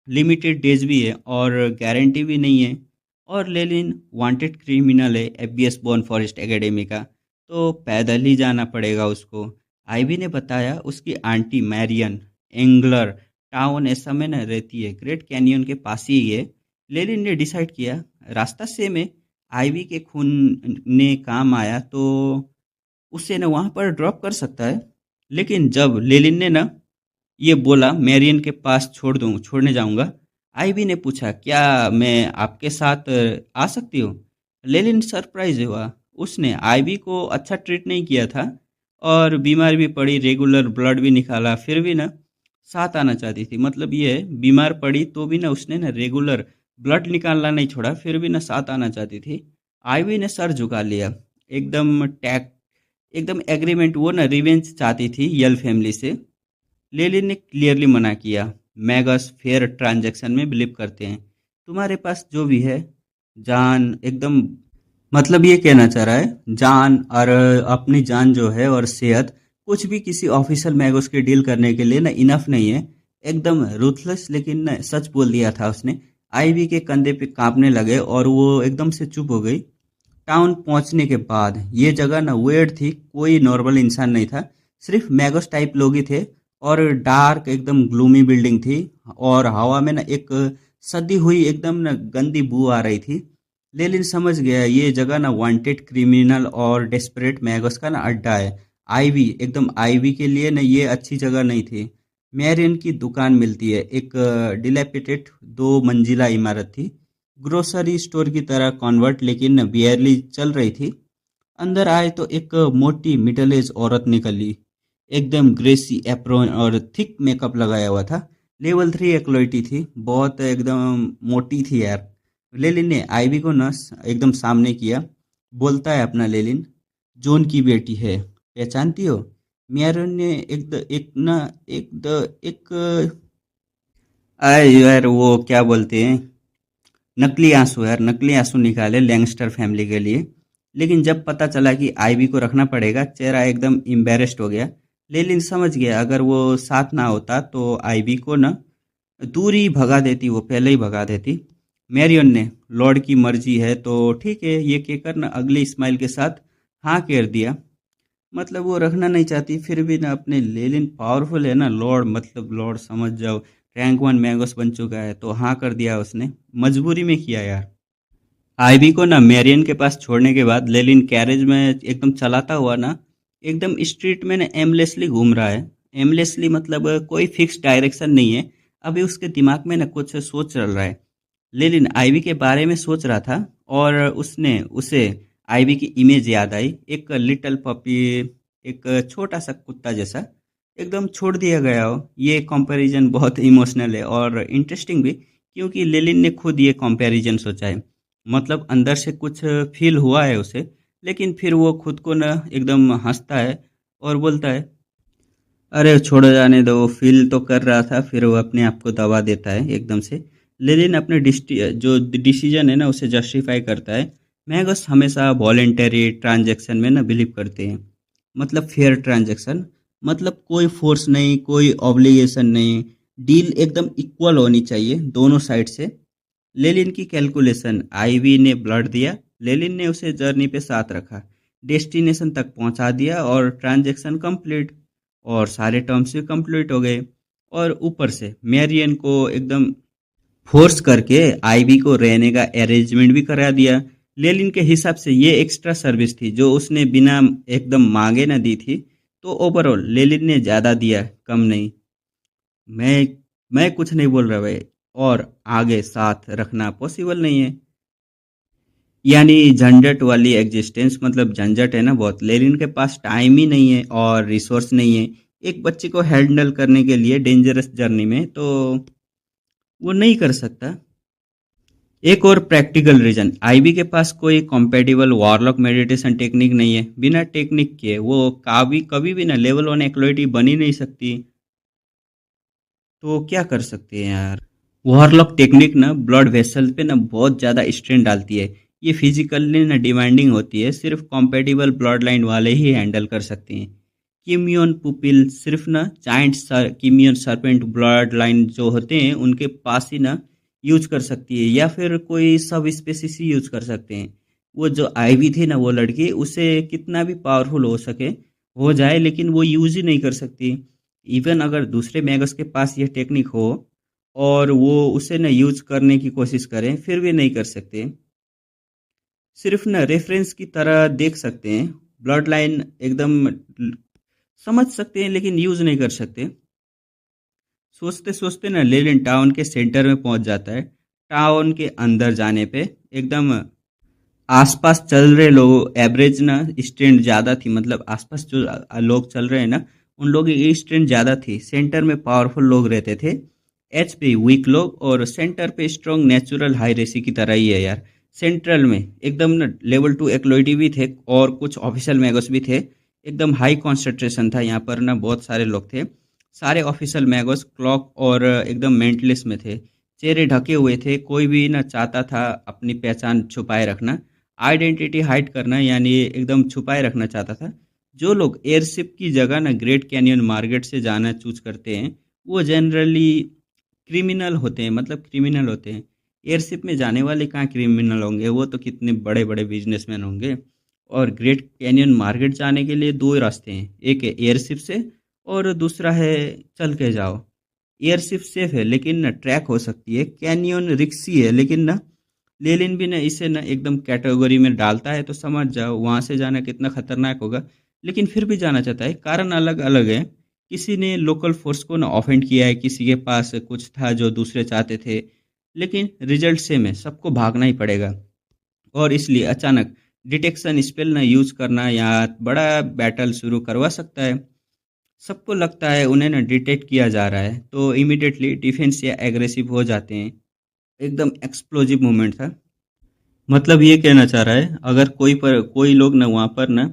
लिमिटेड डेज भी है और गारंटी भी नहीं है। और लेलिन वांटेड क्रिमिनल है एफबीएस बॉर्न फॉरेस्ट एकेडमी का, तो पैदल ही जाना पड़ेगा उसको। आईवी ने बताया उसकी आंटी मैरियन एंगलर टाउन ऐसा में न रहती है, ग्रेट कैनियन के पास ही है। लेलिन ने डिसाइड किया रास्ता सेम है, आईवी के खून ने काम आया तो उसे न वहाँ पर ड्रॉप कर सकता है। लेकिन जब लेलिन ने ना ये बोला मैरियन के पास छोड़ने जाऊंगा, आईवी ने पूछा क्या मैं आपके साथ आ सकती हूँ। लेलिन सरप्राइज हुआ, उसने आईवी को अच्छा ट्रीट नहीं किया था और बीमार भी पड़ी, रेगुलर ब्लड भी निकाला, फिर भी ना साथ आना चाहती थी। मतलब ये है, बीमार पड़ी तो भी ना उसने ना रेगुलर ब्लड निकालना नहीं छोड़ा, फिर भी ना साथ आना चाहती थी। आईवी ने सर झुका लिया, एकदम टैक एकदम एग्रीमेंट। वो ना रिवेंज चाहती थी यल फैमिली से। लेलिन ने क्लियरली मना किया, मैगस फेयर ट्रांजैक्शन में बिलीव करते हैं, तुम्हारे पास जो भी है जान एकदम, मतलब ये कहना चाह रहा है जान और अपनी जान जो है और सेहत, कुछ भी किसी ऑफिशियल मैगोस के डील करने के लिए ना इनफ नहीं है। एकदम रूथलेस लेकिन ना सच बोल दिया था उसने। आईवी के कंधे पे कांपने लगे और वो एकदम से चुप हो गई। टाउन पहुंचने के बाद ये जगह ना वेird थी, कोई नॉर्मल इंसान नहीं था, सिर्फ मैगोस टाइप लोग ही थे। और डार्क एकदम ग्लूमी बिल्डिंग थी, और हवा में ना एक सदी हुई एकदम ना गंदी बू आ रही थी। लेलिन समझ गया ये जगह ना वांटेड क्रिमिनल और डेस्परेट मैगोस का ना अड्डा है। आईवी एकदम आईवी के लिए ना ये अच्छी जगह नहीं थी। मैरियन की दुकान मिलती है, एक डिलेपिटेड 2 मंजिला इमारत थी, ग्रोसरी स्टोर की तरह कन्वर्ट, लेकिन बियरली चल रही थी। अंदर आए तो एक मोटी मिडल एज औरत निकली, एकदम ग्रेसी एप्रोन और थिक मेकअप लगाया हुआ था। लेवल 3 एक्लोइटी थी, बहुत एकदम मोटी थी यार। लेलिन ने आईवी को न एकदम सामने किया। बोलता है अपना लेलिन, जोन की बेटी है, पहचानती हो? मैरियन ने एक आए यार, वो क्या बोलते हैं, नकली आंसू यार, नकली आंसू निकाले लैंगस्टर फैमिली के लिए। लेकिन जब पता चला कि आईवी को रखना पड़ेगा, चेहरा एकदम एम्बेरेस्ड हो गया। लेलिन समझ गया अगर वो साथ ना होता तो आईवी को ना दूर ही भगा देती, वो पहले ही भगा देती। मैरियन ने लॉर्ड की मर्जी है तो ठीक है ये कहकर ना अगली स्माइल के साथ हाँ कह दिया। मतलब वो रखना नहीं चाहती, फिर भी ना अपने लेलिन पावरफुल है ना, लॉर्ड मतलब लॉर्ड समझ जाओ, रैंक 1 मैगोस बन चुका है, तो हाँ कर दिया उसने, मजबूरी में किया यार। आईवी को ना मैरियन के पास छोड़ने के बाद लेलिन कैरेज में एकदम चलाता हुआ ना एकदम स्ट्रीट में ना एमलेसली घूम रहा है। एमलेसली मतलब कोई फिक्स डायरेक्शन नहीं है। अभी उसके दिमाग में ना कुछ सोच चल रहा है। लेलिन आईवी के बारे में सोच रहा था, और उसने उसे आईवी की इमेज याद आई, एक लिटिल पपी, एक छोटा सा कुत्ता जैसा, एकदम छोड़ दिया गया हो। ये कंपैरिजन बहुत इमोशनल है और इंटरेस्टिंग भी, क्योंकि लेलिन ने खुद ये कंपैरिजन सोचा है। मतलब अंदर से कुछ फील हुआ है उसे, लेकिन फिर वो खुद को न एकदम हंसता है और बोलता है, अरे छोड़ो जाने दो, फील तो कर रहा था, फिर वो अपने आप को दबा देता है एकदम से। लेनिन अपने जो डिसीजन है ना उसे जस्टिफाई करता है। मैगस हमेशा वॉलेंटरी ट्रांजैक्शन में ना बिलीव करते हैं, मतलब फेयर ट्रांजैक्शन, मतलब कोई फोर्स नहीं, कोई ऑब्लिगेशन नहीं, डील एकदम इक्वल होनी चाहिए दोनों साइड से। लेलिन की कैलकुलेशन, आईवी ने ब्लड दिया, लेलिन ने उसे जर्नी पे साथ रखा, डेस्टिनेशन तक पहुंचा दिया और ट्रांजैक्शन कंप्लीट, और सारे टर्म्स भी कंप्लीट हो गए। और ऊपर से मैरियन को एकदम फोर्स करके आईवी को रहने का अरेंजमेंट भी करा दिया। लेलिन के हिसाब से ये एक्स्ट्रा सर्विस थी जो उसने बिना एकदम मांगे ना दी थी। तो ओवरऑल लेलिन ने ज़्यादा दिया, कम नहीं। मैं मैं कुछ नहीं बोल रहा भाई, और आगे साथ रखना पॉसिबल नहीं है। यानी झंझट वाली एग्जिस्टेंस, मतलब झंझट है ना बहुत। लेनिन के पास टाइम ही नहीं है और रिसोर्स नहीं है एक बच्चे को हैंडल करने के लिए डेंजरस जर्नी में, तो वो नहीं कर सकता। एक और प्रैक्टिकल रीजन, आईबी के पास कोई कॉम्पेटिबल वॉरलॉक मेडिटेशन टेक्निक नहीं है। बिना टेक्निक के वो कभी कभी भी ना लेवल 1 एक्लोइटी बन ही नहीं सकती। तो क्या कर सकते हैं यार। वॉरलॉक टेक्निक ना ब्लड वेसल पे ना बहुत ज़्यादा स्ट्रेन डालती है। ये फिजिकली ना डिमांडिंग होती है, सिर्फ कॉम्पेटिबल ब्लड लाइन वाले ही हैंडल कर सकते हैं। किमियन पुपिल सिर्फ ना जाइंट किमियन सरपेंट ब्लड लाइन जो होते हैं उनके पास ही ना यूज कर सकती है, या फिर कोई सब स्पेसिस ही यूज कर सकते हैं। वो जो आईवी थी ना वो लड़की, उसे कितना भी पावरफुल हो सके हो जाए, लेकिन वो यूज ही नहीं कर सकती। इवन अगर दूसरे मैगस के पास ये टेक्निक हो और वो उसे ना यूज करने की कोशिश करें, फिर भी नहीं कर सकते। सिर्फ ना रेफरेंस की तरह देख सकते हैं, ब्लड लाइन एकदम समझ सकते हैं, लेकिन यूज नहीं कर सकते। सोचते सोचते ना लेलिन टाउन के सेंटर में पहुंच जाता है। टाउन के अंदर जाने पे एकदम आसपास चल रहे लोग एवरेज ना स्ट्रेंथ ज़्यादा थी, मतलब आसपास जो लोग चल रहे हैं ना उन लोगों की स्ट्रेंथ ज़्यादा थी। सेंटर में पावरफुल लोग रहते थे, एच पे वीक लोग, और सेंटर पे स्ट्रॉन्ग नेचुरल हाई रेसी की तरह ही है यार। सेंट्रल में एकदम ना लेवल 2 एक्लोइडी भी थे और कुछ ऑफिशियल मैगोस भी थे। एकदम हाई कॉन्सेंट्रेशन था यहाँ पर ना, बहुत सारे लोग थे। सारे ऑफिशियल मैगोस क्लॉक और एकदम मेंटलिस्ट में थे, चेहरे ढके हुए थे। कोई भी ना चाहता था अपनी पहचान छुपाए रखना, आइडेंटिटी हाइड करना, यानी एकदम छुपाए रखना चाहता था। जो लोग एयरशिप की जगह ना ग्रेट कैनियन मार्केट से जाना चूज करते हैं वो जनरली क्रिमिनल होते हैं, मतलब क्रिमिनल होते हैं। एयरशिप में जाने वाले कहाँ क्रिमिनल होंगे, वो तो कितने बड़े बड़े बिजनेसमैन होंगे। और ग्रेट कैनियन मार्केट जाने के लिए दो रास्ते हैं, एक है एयरशिप से और दूसरा है चल के जाओ। एयरशिप सेफ है लेकिन ना ट्रैक हो सकती है, कैनियन रिक्सी है लेकिन ना लेलिन भी ना इसे ना एकदम कैटेगरी में डालता है, तो समझ जाओ वहाँ से जाना कितना खतरनाक होगा। लेकिन फिर भी जाना चाहता है, कारण अलग अलग है। किसी ने लोकल फोर्स को ना ऑफेंड किया है, किसी के पास कुछ था जो दूसरे चाहते थे, लेकिन रिजल्ट सेम है, सबको भागना ही पड़ेगा। और इसलिए अचानक डिटेक्शन स्पेल ना यूज करना या बड़ा बैटल शुरू करवा सकता है। सबको लगता है उन्हें ना डिटेक्ट किया जा रहा है, तो इमीडिएटली डिफेंस या एग्रेसिव हो जाते हैं। एकदम एक्सप्लोजिव मोमेंट था। मतलब ये कहना चाह रहा है, अगर कोई लोग ना वहाँ पर ना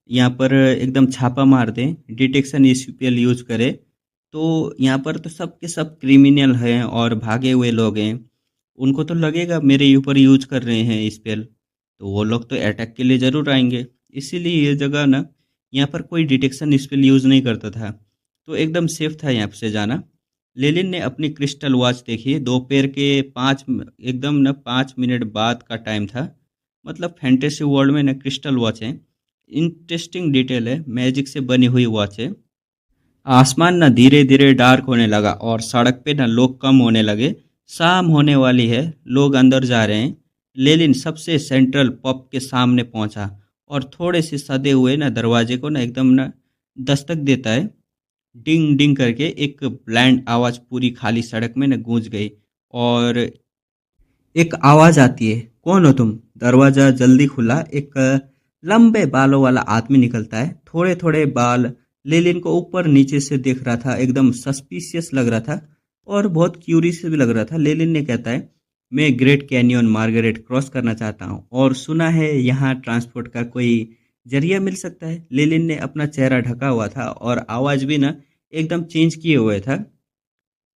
यहाँ पर एकदम छापा मार दें, डिटेक्शन स्पेल यूज करे, तो यहाँ पर तो सब के सब क्रिमिनल हैं और भागे हुए लोग हैं। उनको तो लगेगा मेरे ऊपर यूज कर रहे हैं स्पेल, तो वो लोग तो अटैक के लिए ज़रूर आएंगे। इसीलिए ये जगह ना यहाँ पर कोई डिटेक्शन स्पेल यूज़ नहीं करता था, तो एकदम सेफ था यहाँ से जाना। लेलिन ने अपनी क्रिस्टल वॉच देखी, दोपहर के 5 मिनट बाद का टाइम था। मतलब फैंटेसी वर्ल्ड में ना क्रिस्टल वॉच है, इंटरेस्टिंग डिटेल है, मैजिक से बनी हुई वॉच है। आसमान ना धीरे धीरे डार्क होने लगा और सड़क पे ना लोग कम होने लगे। शाम होने वाली है, लोग अंदर जा रहे हैं। लेलिन सबसे सेंट्रल पब के सामने पहुंचा और थोड़े से सदे हुए ना दरवाजे को ना एकदम ना दस्तक देता है। डिंग डिंग करके एक ब्लैंड आवाज पूरी खाली सड़क में न गूंज गई। और एक आवाज आती है, कौन हो तुम? दरवाजा जल्दी खुला, एक लंबे बालों वाला आदमी निकलता है। थोड़े थोड़े बाल, लेलिन को ऊपर नीचे से देख रहा था, एकदम सस्पिशियस लग रहा था और बहुत क्यूरियस भी लग रहा था। लेलिन ने कहता है, मैं ग्रेट कैनियन मार्गरेट क्रॉस करना चाहता हूँ और सुना है यहाँ ट्रांसपोर्ट का कोई जरिया मिल सकता है। लेलिन ने अपना चेहरा ढका हुआ था और आवाज भी ना एकदम चेंज किए हुए था।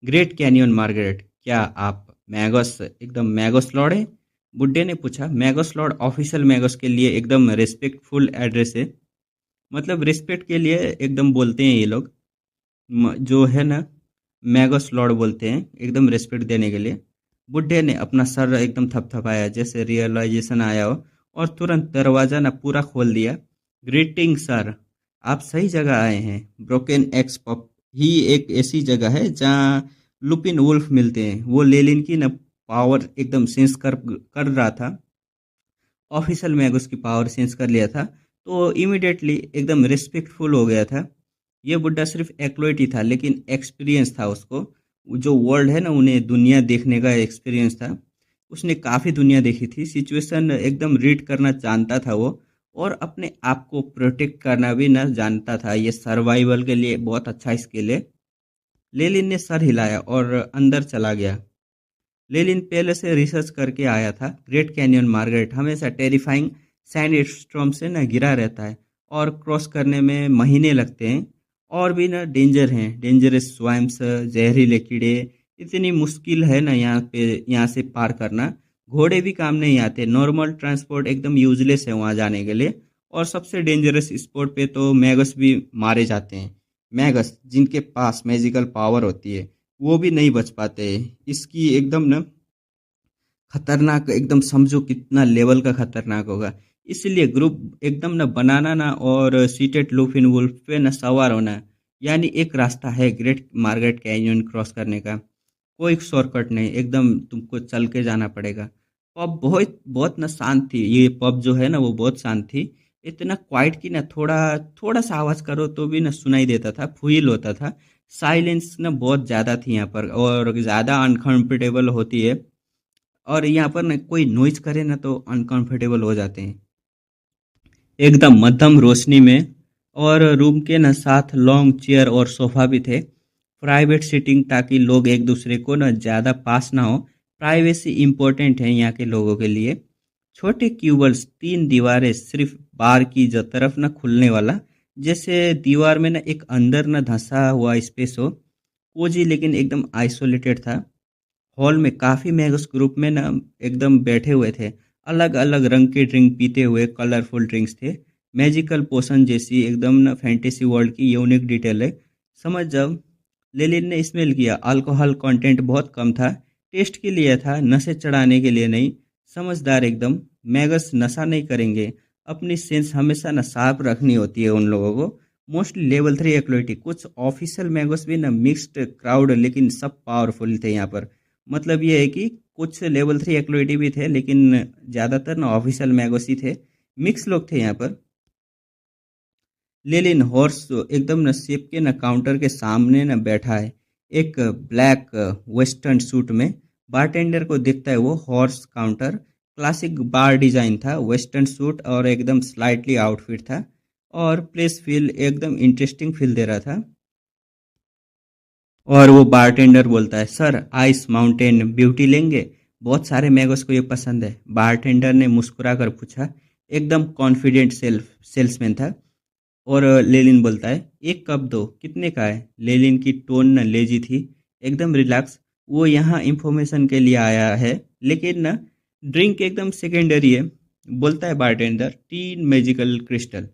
ग्रेट कैनियन मार्गरेट, क्या आप मैगोस एकदम मैगोस लॉर्ड है? बुड्ढे ने पूछा। मैगोस लॉर्ड ऑफिशियल मैगोस के लिए एकदम रिस्पेक्टफुल एड्रेस है। मतलब रिस्पेक्ट के लिए एकदम बोलते हैं ये लोग, जो है ना मैगोस लॉर्ड बोलते हैं एकदम रिस्पेक्ट देने के लिए। बुड्ढे ने अपना सर एकदम थपथपाया जैसे रियलाइजेशन आया हो और तुरंत दरवाजा ना पूरा खोल दिया। ग्रीटिंग सर, आप सही जगह आए हैं। ब्रोकन एक्स पब ही एक ऐसी जगह है जहाँ लुपिन वुल्फ मिलते हैं। वो लेलिन की ना पावर एकदम सेंस कर रहा था, ऑफिशियल मैगोस की पावर सेंस कर लिया था, तो इमिडिएटली एकदम रिस्पेक्टफुल हो गया था। ये बुड्ढा सिर्फ एक्लोइट ही था लेकिन एक्सपीरियंस था उसको। जो वर्ल्ड है ना, उन्हें दुनिया देखने का एक्सपीरियंस था। उसने काफ़ी दुनिया देखी थी, सिचुएशन एकदम रीड करना जानता था वो, और अपने आप को प्रोटेक्ट करना भी ना जानता था। ये सर्वाइवल के लिए बहुत अच्छा स्किल है। लेलिन ने सर हिलाया और अंदर चला गया। लेलिन पहले से रिसर्च करके आया था, ग्रेट कैनियन मार्गरेट हमेशा टेरिफाइंग सैंड स्टॉर्म से न घिरा रहता है और क्रॉस करने में महीने लगते हैं। और भी ना डेंजर हैं, डेंजरस स्वाइम्स, जहरीले कीड़े, इतनी मुश्किल है ना यहाँ से पार करना। घोड़े भी काम नहीं आते, नॉर्मल ट्रांसपोर्ट एकदम यूजलेस है वहाँ जाने के लिए। और सबसे डेंजरस स्पॉट पे तो मैगस भी मारे जाते हैं। मैगस जिनके पास मैजिकल पावर होती है वो भी नहीं बच पाते। इसकी एकदम ना खतरनाक, एकदम समझो कितना लेवल का खतरनाक होगा। इसलिए ग्रुप एकदम ना बनाना ना और सीटेड लूफिन वुल्फ पे ना सवार होना, यानी एक रास्ता है ग्रेट मार्गरेट कैनियन क्रॉस करने का। कोई शॉर्टकट नहीं, एकदम तुमको चल के जाना पड़ेगा। पब बहुत बहुत ना शांत थी, ये पब जो है ना वो बहुत शांत थी। इतना क्वाइट कि ना थोड़ा थोड़ा सा आवाज करो तो भी ना सुनाई देता था, फील होता था। साइलेंस ना बहुत ज़्यादा थी यहाँ पर और ज़्यादा अनकंफर्टेबल होती है। और यहाँ पर ना कोई नॉइज करे ना तो अनकंफर्टेबल हो जाते हैं। एकदम मध्यम रोशनी में, और रूम के ना साथ लॉन्ग चेयर और सोफा भी थे। प्राइवेट सीटिंग, ताकि लोग एक दूसरे को ना ज़्यादा पास ना हो। प्राइवेसी इंपॉर्टेंट है यहाँ के लोगों के लिए। छोटे क्यूबल्स, 3 दीवारें, सिर्फ बार की जो तरफ ना खुलने वाला, जैसे दीवार में ना एक अंदर ना धंसा हुआ स्पेस हो। कोजी लेकिन एकदम आइसोलेटेड था। हॉल में काफ़ी मैगस ग्रुप में ना एकदम बैठे हुए थे, अलग अलग रंग के ड्रिंक पीते हुए, कलरफुल ड्रिंक्स थे। मैजिकल पोशन जैसी एकदम ना फैंटेसी वर्ल्ड की यूनिक डिटेल है। समझ जाओ। लेलिन ने स्मेल किया, अल्कोहल कंटेंट बहुत कम था। टेस्ट के लिए था, नशे चढ़ाने के लिए नहीं। समझदार एकदम। मैगस नशा नहीं करेंगे। अपनी सेंस हमेशा ना शार्प रखनी होती है उन लोगों को। Mostly level 3 एक्लोइटी। कुछ ऑफिशियल मैगस भी ना मिक्स्ड क्राउड, लेकिन सब पावरफुल थे यहाँ पर। मतलब ये है कि कुछ लेवल 3 एक्लोइटी भी थे, लेकिन ज़्यादातर ना ऑफिशियल मैगस ही थे। मिक्स लोग थे यहाँ पर। लेलिन हॉर्स एकदम न शिप के न काउंटर के सामने न बैठा है, एक ब्लैक वेस्टर्न सूट में। बारटेंडर को दिखता है वो हॉर्स काउंटर। क्लासिक बार डिजाइन था, वेस्टर्न सूट और एकदम स्लाइटली आउटफिट था, और प्लेस फील एकदम इंटरेस्टिंग फील दे रहा था। और वो बारटेंडर बोलता है, सर आइस माउंटेन ब्यूटी लेंगे? बहुत सारे मैगोस को ये पसंद है। बारटेंडर ने मुस्कुरा कर पूछा। एकदम कॉन्फिडेंट सेल्समैन था। और लेलिन बोलता है, एक कप दो, कितने का है? लेलिन की टोन न लेजी थी, एकदम रिलैक्स। वो यहाँ इंफॉर्मेशन के लिए आया है, लेकिन न ड्रिंक एकदम सेकेंडरी है। बोलता है बारटेंडर, 3 मैजिकल क्रिस्टल।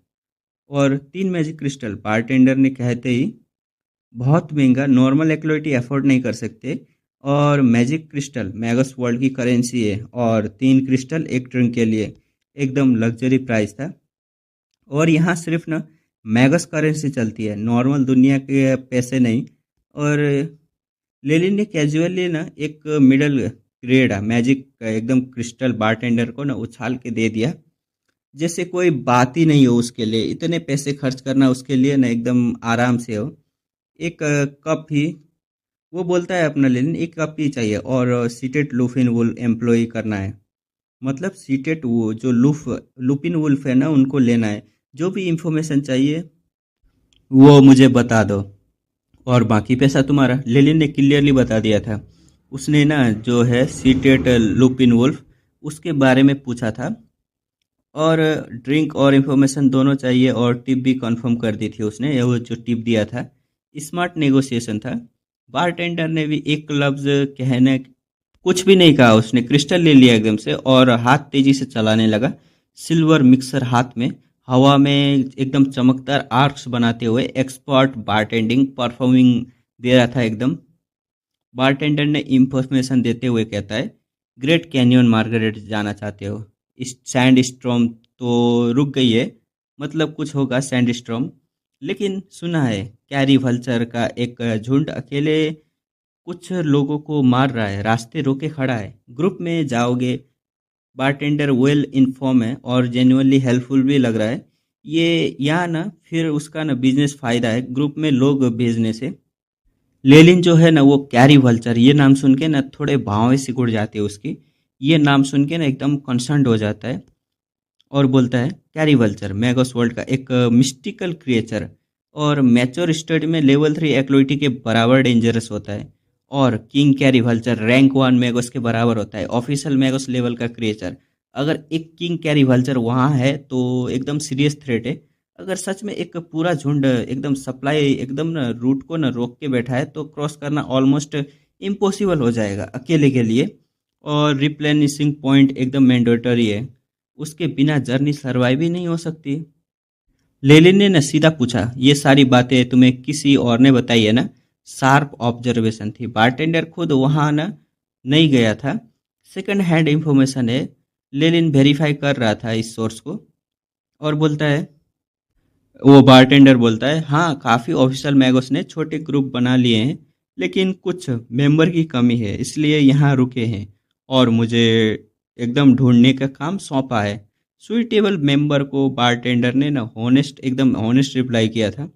और 3 मैजिक क्रिस्टल, बारटेंडर ने कहते ही, बहुत महंगा, नॉर्मल एक्लोइटी अफोर्ड नहीं कर सकते। और मैजिक क्रिस्टल मैगस वर्ल्ड की करेंसी है, और 3 क्रिस्टल एक ड्रिंक के लिए एकदम लग्जरी प्राइस था। और यहाँ सिर्फ ना मैगस करेंसी चलती है, नॉर्मल दुनिया के पैसे नहीं। और लेलिन ने कैजुअली ना एक मिडल ग्रेड मैजिक एकदम क्रिस्टल बारटेंडर को ना उछाल के दे दिया, जैसे कोई बात ही नहीं हो उसके लिए। इतने पैसे खर्च करना उसके लिए ना एकदम आराम से हो। एक कप ही, वो बोलता है अपना लेनिन, एक कप ही चाहिए, और सीटेड लुफिन वुल एम्प्लॉय करना है। मतलब सीटेड वो जो लुपिन वुल्फ है ना, उनको लेना है। जो भी इंफॉर्मेशन चाहिए वो मुझे बता दो, और बाकी पैसा तुम्हारा। लेलिन ने क्लियरली बता दिया था। उसने ना जो है सीटेड लुपिन वुल्फ, उसके बारे में पूछा था। और ड्रिंक और इन्फॉर्मेशन दोनों चाहिए, और टिप भी कंफर्म कर दी थी उसने। ये वो जो टिप दिया था, स्मार्ट नेगोशिएशन था। बारटेंडर ने भी एक लफ्ज कहने, कुछ भी नहीं कहा उसने, क्रिस्टल ले लिया एकदम से और हाथ तेजी से चलाने लगा। सिल्वर मिक्सर हाथ में, हवा में एकदम चमकदार आर्क्स बनाते हुए एक्सपर्ट बारटेंडिंग परफॉर्मिंग दे रहा था एकदम। बारटेंडर ने इंफॉर्मेशन देते हुए कहता है, ग्रेट कैनियन मार्गरेट जाना चाहते हो? सैंड स्ट्रॉम तो रुक गई है, मतलब कुछ होगा सैंड स्ट्रॉम। लेकिन सुना है कैरी वल्चर का एक झुंड अकेले कुछ लोगों को मार रहा है, रास्ते रोके खड़ा है। ग्रुप में जाओगे? बारटेंडर वेल इन्फॉर्म है और जेन्युइनली हेल्पफुल भी लग रहा है। ये यहाँ ना फिर उसका ना बिजनेस फ़ायदा है ग्रुप में लोग भेजने से। लेलिन जो है ना वो कैरी वल्चर ये नाम सुन के ना थोड़े भावें सिकुड़ जाते हैं उसकी। ये नाम सुन के ना एकदम कंसर्न हो जाता है, और बोलता है, कैरी वल्चर मैगस वर्ल्ड का एक मिस्टिकल क्रिएचर, और मैच्योर स्टेट में लेवल 3 एक्लोइटी के बराबर डेंजरस होता है। और king carry vulture rank 1 Magas के बराबर होता है, ऑफिशियल मैगस लेवल का क्रिएचर। अगर एक किंग कैरी वल्चर वहाँ है तो एकदम सीरियस थ्रेट है। अगर सच में एक पूरा झुंड एकदम सप्लाई एकदम ना रूट को ना रोक के बैठा है, तो क्रॉस करना ऑलमोस्ट इम्पॉसिबल हो जाएगा अकेले के लिए। और रिप्लेनिशिंग पॉइंट एकदम मैंडेटरी है, उसके बिना जर्नी सर्वाइव ही नहीं हो सकती। लेलिन ने न सीधा पूछा, ये सारी बातें तुम्हें किसी और ने बताई है ना? शार्प ऑब्जर्वेशन थी। बारटेंडर खुद वहां न नहीं गया था, सेकंड हैंड इंफॉर्मेशन है। लेलिन वेरीफाई कर रहा था इस सोर्स को, और बोलता है, वो बारटेंडर बोलता है, हाँ काफ़ी ऑफिशियल मैगोस ने छोटे ग्रुप बना लिए हैं, लेकिन कुछ मेंबर की कमी है, इसलिए यहाँ रुके हैं, और मुझे एकदम ढूंढने का काम सौंपा है। सुइटेबल मेंबर को बारटेंडर ने ना हॉनेस्ट एकदम हॉनेस्ट रिप्लाई किया था।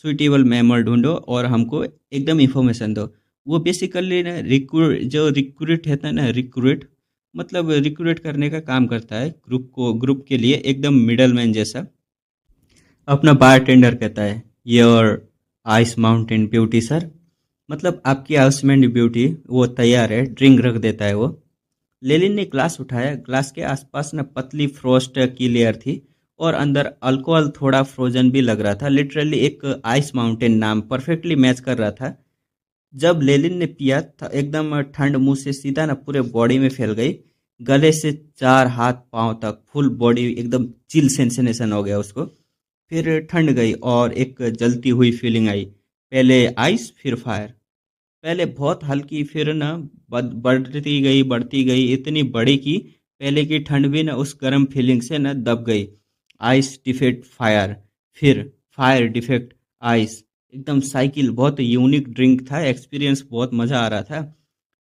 सुइटेबल मेंबर ढूंढो और हमको एकदम इन्फॉर्मेशन दो। वो बेसिकली ना रिक्रूट है ना, रिक्रूट मतलब रिक्रूट करने का काम करता है ग्रुप के लिए, एकदम मिडल मैन जैसा। अपना बारटेंडर कहता है, your eyes mountain beauty sir, मतलब आपकी आइसमैंड ब्यूटी वो तैयार है, ड्रिंक रख देता है वो। लेलिन ने ग्लास उठाया, ग्लास के आसपास न पतली फ्रॉस्ट की लेयर थी, और अंदर अल्कोहल थोड़ा फ्रोजन भी लग रहा था। लिटरली एक आइस माउंटेन नाम परफेक्टली मैच कर रहा था। जब लेलिन ने पिया था, एकदम ठंड मुंह से सीधा ना पूरे बॉडी में फैल गई, गले से 4 हाथ पांव तक फुल बॉडी एकदम चिल सेंसेशन हो गया उसको। फिर ठंड गई और एक जलती हुई फीलिंग आई, पहले आइस फिर फायर। पहले बहुत हल्की, फिर ना बढ़ती गई, इतनी बड़ी कि पहले की ठंड भी ना उस गर्म फीलिंग से ना दब गई। आइस डिफेक्ट फायर, फिर फायर डिफेक्ट आइस। एकदम साइकिल बहुत यूनिक ड्रिंक था, एक्सपीरियंस बहुत मज़ा आ रहा था।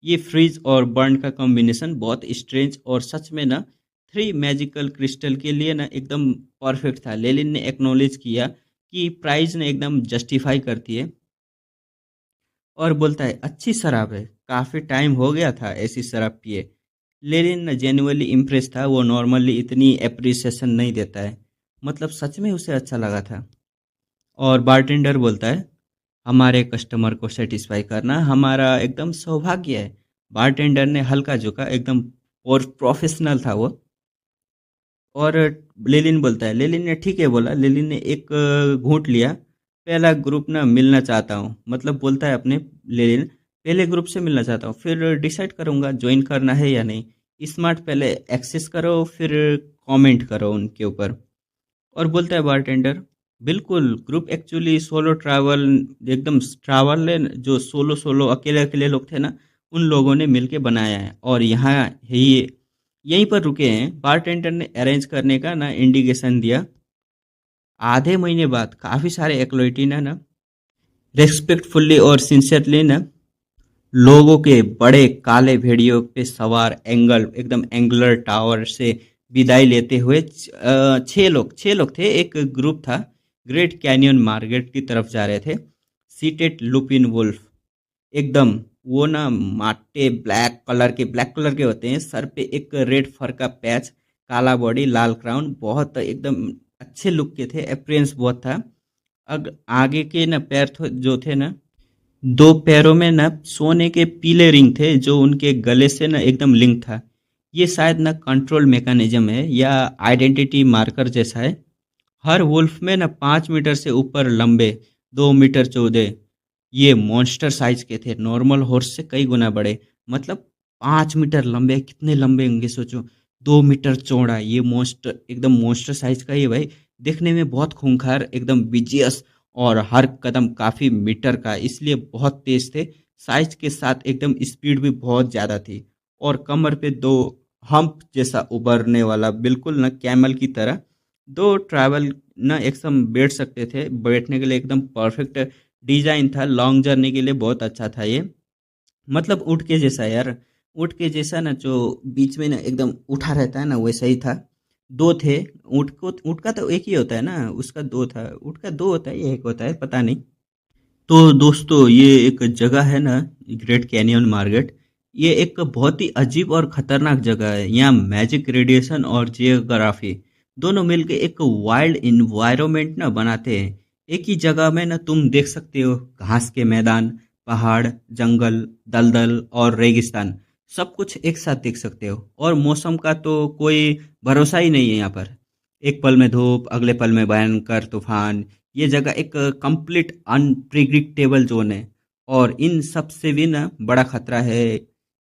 ये फ्रीज और बर्न का कॉम्बिनेशन बहुत स्ट्रेंज और सच में ना थ्री मैजिकल क्रिस्टल के लिए ना एकदम परफेक्ट था। लेलिन ने एक्नॉलेज किया कि प्राइस ने एकदम जस्टिफाई करती है और बोलता है अच्छी शराब है, काफ़ी टाइम हो गया था ऐसी शराब पिए। लेनिन जेन्युइनली इम्प्रेस था, वो नॉर्मली इतनी अप्रिसिएशन नहीं देता है, मतलब सच में उसे अच्छा लगा था। और बारटेंडर बोलता है हमारे कस्टमर को सेटिस्फाई करना हमारा एकदम सौभाग्य है। बारटेंडर ने हल्का झुका, एकदम और प्रोफेशनल था वो। और लेलिन बोलता है, लेलिन ने ठीक है बोला। लेलिन ने एक घूंट लिया। पहला ग्रुप ना मिलना चाहता हूँ, मतलब बोलता है अपने लेलिन, पहले ग्रुप से मिलना चाहता हूँ, फिर डिसाइड करूँगा ज्वाइन करना है या नहीं। स्मार्ट पहले एक्सेस करो, फिर कमेंट करो उनके ऊपर। और बोलता है बारटेंडर, बिल्कुल ग्रुप एक्चुअली सोलो ट्रैवल, एकदम ट्रैवल है जो सोलो सोलो अकेले अकेले लोग थे ना, उन लोगों ने मिलके बनाया है और यहाँ ही यहीं पर रुके हैं। बारटेंडर ने अरेंज करने का ना इंडिकेशन दिया। आधे महीने बाद काफ़ी सारे एक्लोइटी ना रेस्पेक्टफुल्ली और सिंसियरली ना लोगों के बड़े काले भेड़ियों पे सवार एंगल एकदम एंगुलर टावर से विदाई लेते हुए 6 लोग थे, एक ग्रुप था। ग्रेट कैनियन मार्केट की तरफ जा रहे थे। सीटेड लुपिन वुल्फ, एकदम वो ना माटे ब्लैक कलर के होते हैं, सर पे एक रेड फर का पैच, काला बॉडी, लाल क्राउन, बहुत एकदम अच्छे लुक के थे, अप्रियंस बहुत था। आगे के ना पैर जो थे ना, दो पैरों में ना सोने के पीले रिंग थे जो उनके गले से ना एकदम लिंक था। ये शायद ना कंट्रोल मैकेनिज्म है या आइडेंटिटी मार्कर जैसा है। हर वुल्फ में ना 5 मीटर से ऊपर लंबे, 2 मीटर चौड़े, ये मॉन्स्टर साइज के थे, नॉर्मल हॉर्स से कई गुना बड़े। मतलब 5 मीटर लंबे, कितने लंबे होंगे सोचो। 2 मीटर चौड़ा, ये मॉन्स्टर एकदम मॉन्स्टर साइज का ही है भाई। देखने में बहुत खूंखार, एकदम विजियस, और हर कदम काफी मीटर का, इसलिए बहुत तेज थे। साइज के साथ एकदम स्पीड भी बहुत ज्यादा थी। और कमर पे दो हम्प जैसा उभरने वाला, बिल्कुल ना कैमल की तरह। दो ट्रैवल ना एकदम बैठ सकते थे, बैठने के लिए एकदम परफेक्ट डिजाइन था। लॉन्ग जर्नी के लिए बहुत अच्छा था ये। मतलब ऊँट के जैसा यार, ऊँट के जैसा ना, जो बीच में ना एकदम उठा रहता है ना, वैसा ही था। दो थे। ऊँट का तो एक ही होता है ना, उसका दो था। ऊँट का दो होता है या एक होता है, पता नहीं। तो दोस्तों, ये एक जगह है ना, ग्रेट कैनियन मार्केट, ये एक बहुत ही अजीब और खतरनाक जगह है। यहाँ मैजिक, रेडिएशन और जियोग्राफी दोनों मिलके एक वाइल्ड इन्वायरमेंट ना बनाते हैं। एक ही जगह में ना तुम देख सकते हो घास के मैदान, पहाड़, जंगल, दलदल और रेगिस्तान, सब कुछ एक साथ देख सकते हो। और मौसम का तो कोई भरोसा ही नहीं है यहाँ पर। एक पल में धूप, अगले पल में भयंकर तूफान। ये जगह एक कंप्लीट अनप्रिडिक्टेबल जोन है। और इन सब से भी ना बड़ा खतरा है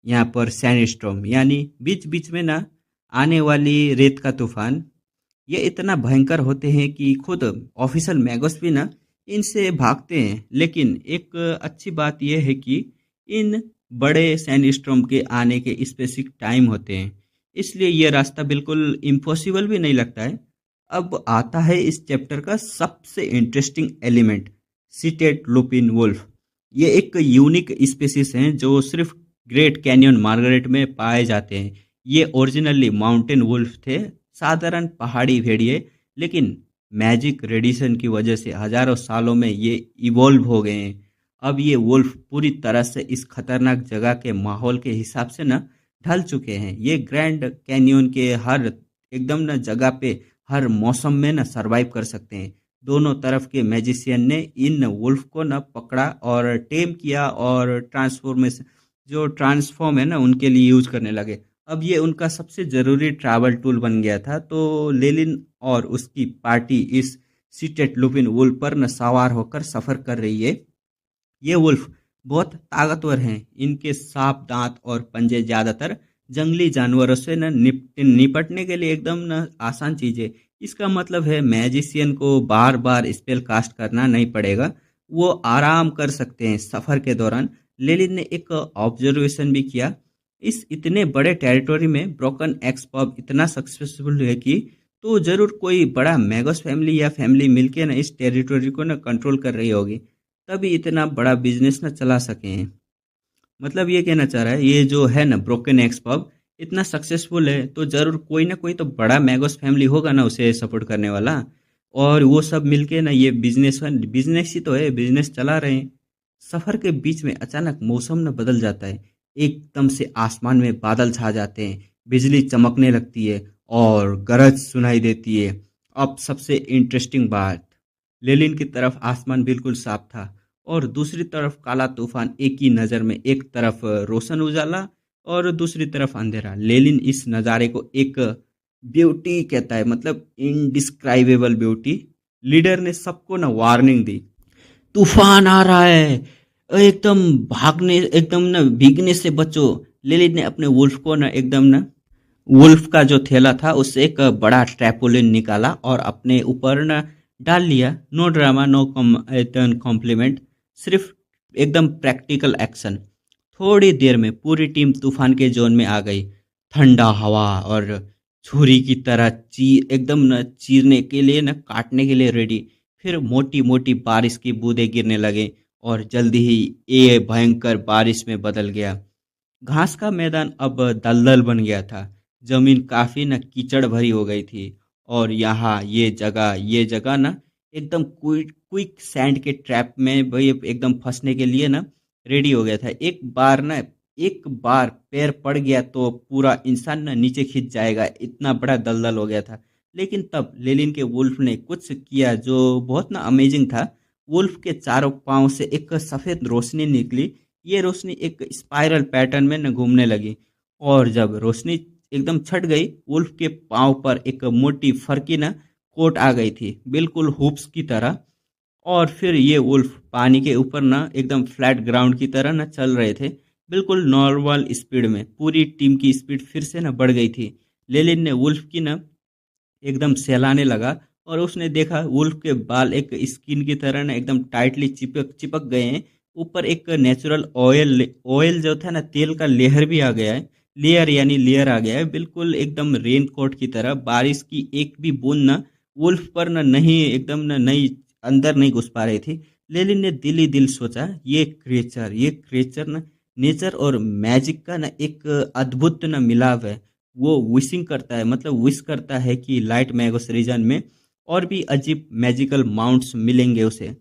यहाँ पर सैंडस्टॉर्म, यानी बीच बीच में ना आने वाली रेत का तूफान। ये इतना भयंकर होते हैं कि खुद ऑफिशियल मैगोस भी ना इनसे भागते हैं। लेकिन एक अच्छी बात यह है कि इन बड़े सैंडस्टॉर्म के आने के स्पेसिफिक टाइम होते हैं, इसलिए ये रास्ता बिल्कुल इम्पॉसिबल भी नहीं लगता है। अब आता है इस चैप्टर का सबसे interesting element, seated Lupin wolf. ये एक यूनिक स्पीसीज हैं जो सिर्फ ग्रेट कैनियन मार्गरेट में पाए जाते हैं। ये ओरिजिनली माउंटेन वुल्फ थे, साधारण पहाड़ी भेड़िए, लेकिन मैजिक रेडिएशन की वजह से हजारों सालों में ये इवॉल्व हो गए हैं। अब ये वुल्फ पूरी तरह से इस खतरनाक जगह के माहौल के हिसाब से ना ढल चुके हैं। ये ग्रैंड कैनियन के हर एकदम ना जगह पे हर मौसम में ना सरवाइव कर सकते हैं। दोनों तरफ के मैजिशियन ने इन वुल्फ को ना पकड़ा और टेम किया और ट्रांसफॉर्मेशन, जो ट्रांसफॉर्म है ना, उनके लिए यूज करने लगे। अब ये उनका सबसे ज़रूरी ट्रैवल टूल बन गया था। तो लेलिन और उसकी पार्टी इस सीटेड लुपिन वुल्फ पर न सवार होकर सफ़र कर रही है। ये वुल्फ बहुत ताकतवर हैं। इनके साफ दांत और पंजे ज़्यादातर जंगली जानवरों से न निपटने के लिए एकदम न आसान चीज़ है। इसका मतलब है मैजिशियन को बार बार स्पेल कास्ट करना नहीं पड़ेगा, वो आराम कर सकते हैं सफ़र के दौरान। लेलिन ने एक ऑब्जर्वेशन भी किया, इस इतने बड़े टेरिटोरी में ब्रोकन एक्स पब इतना सक्सेसफुल है कि तो जरूर कोई बड़ा मैगोस फैमिली या फैमिली मिलके ना इस टेरिटोरी को ना कंट्रोल कर रही होगी, तभी इतना बड़ा बिजनेस ना चला सके हैं। मतलब ये कहना चाह रहा है ये जो है ना ब्रोकन एक्स पब इतना सक्सेसफुल है तो जरूर कोई ना कोई तो बड़ा मैगोस फैमिली होगा ना उसे सपोर्ट करने वाला, और वो सब मिलके ना ये बिजनेस बिजनेस ही तो है, बिजनेस चला रहे हैं। सफर के बीच में अचानक मौसम न बदल जाता है, एकदम से आसमान में बादल छा जाते हैं, बिजली चमकने लगती है और गरज सुनाई देती है। अब सबसे इंटरेस्टिंग बात, लेलिन की तरफ आसमान बिल्कुल साफ था और दूसरी तरफ काला तूफान, एक ही नज़र में, एक तरफ रोशन उजाला और दूसरी तरफ अंधेरा। लेलिन इस नज़ारे को एक ब्यूटी कहता है, मतलब इनडिस्क्राइबेबल ब्यूटी। लीडर ने सबको ना वार्निंग दी, तूफान आ रहा है, एकदम भागने, एकदम ना भीगने से बचो। लेलिन ने अपने वुल्फ को ना एकदम ना वुल्फ का जो थैला था उससे एक बड़ा ट्रैपोलिन निकाला और अपने ऊपर ना डाल लिया। नो ड्रामा, नो कॉम्प्लीमेंट, सिर्फ एकदम प्रैक्टिकल एक्शन। थोड़ी देर में पूरी टीम तूफान के जोन में आ गई। ठंडा हवा और छुरी की तरह एकदम न चीरने के लिए, न काटने के लिए रेडी। फिर मोटी मोटी बारिश की बूंदें गिरने लगे और जल्दी ही ये भयंकर बारिश में बदल गया। घास का मैदान अब दलदल बन गया था, जमीन काफी न कीचड़ भरी हो गई थी और यहाँ ये जगह ना एकदम क्विक क्विक सैंड के ट्रैप में भाई एकदम फंसने के लिए ना रेडी हो गया था। एक बार पैर पड़ गया तो पूरा इंसान ना नीचे खिंच जाएगा, इतना बड़ा दलदल हो गया था। लेकिन तब लेलिन के वुल्फ ने कुछ किया जो बहुत ना अमेजिंग था। वुल्फ के चारों पांव से एक सफेद रोशनी निकली। ये रोशनी एक स्पाइरल पैटर्न में न घूमने लगी और जब रोशनी एकदम छट गई, वुल्फ के पांव पर एक मोटी फर की ना कोट आ गई थी, बिल्कुल हुप्स की तरह। और फिर ये वुल्फ पानी के ऊपर ना एकदम फ्लैट ग्राउंड की तरह ना चल रहे थे, बिल्कुल नॉर्मल स्पीड में। पूरी टीम की स्पीड फिर से ना बढ़ गई थी। लेलिन ने वुल्फ की ना एकदम सहलाने लगा और उसने देखा वुल्फ के बाल एक स्किन की तरह ना एकदम टाइटली चिपक चिपक गए हैं। ऊपर एक नेचुरल ऑयल ऑयल जो था ना, तेल का लेयर भी आ गया है। लेयर आ गया है, बिल्कुल एकदम रेन कोट की तरह। बारिश की एक भी बूंद ना वुल्फ पर ना नहीं, एकदम ना नहीं, अंदर नहीं घुस पा रही थी। लेलिन ने दिल ही दिल सोचा, ये क्रिएचर ना नेचर और मैजिक का ना एक अद्भुत ना मिलाव है। वो विशिंग करता है, मतलब विश करता है कि लाइट मैगोस रीजन में और भी अजीब मैजिकल माउंट्स मिलेंगे उसे।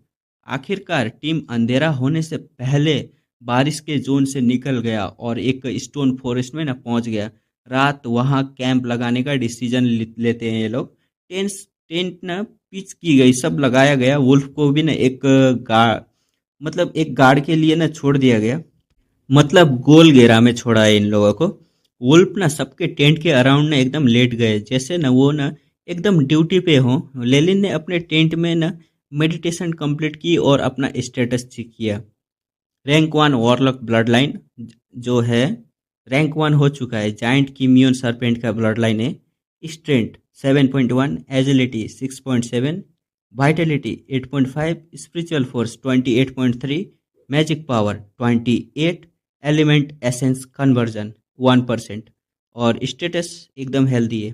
आखिरकार टीम अंधेरा होने से पहले बारिश के जोन से निकल गया और एक स्टोन फॉरेस्ट में ना पहुंच गया। रात वहां कैंप लगाने का डिसीजन लेते हैं ये लोग। टेंट टेंट ना पिच की गई, सब लगाया गया। वुल्फ को भी ना एक गार्ड, मतलब एक गार्ड के लिए ना छोड़ दिया गया, मतलब गोल घेरा में छोड़ा है इन लोगों को। वुल्फ ना सबके टेंट के अराउंड ना एकदम लेट गए, जैसे ना वो ना एकदम ड्यूटी पे हो। लेलिन ने अपने टेंट में ना मेडिटेशन कंप्लीट की और अपना स्टेटस चेक किया। रैंक 1 वॉरलॉक ब्लड लाइन जो है, रैंक 1 हो चुका है। जाइंट किमियोन सरपेंट का ब्लड लाइन है। Strength 7.1, agility 6.7, Vitality 8.5, spiritual force 28.3, magic power 28, element essence conversion 1%, और स्टेटस एकदम हेल्दी है।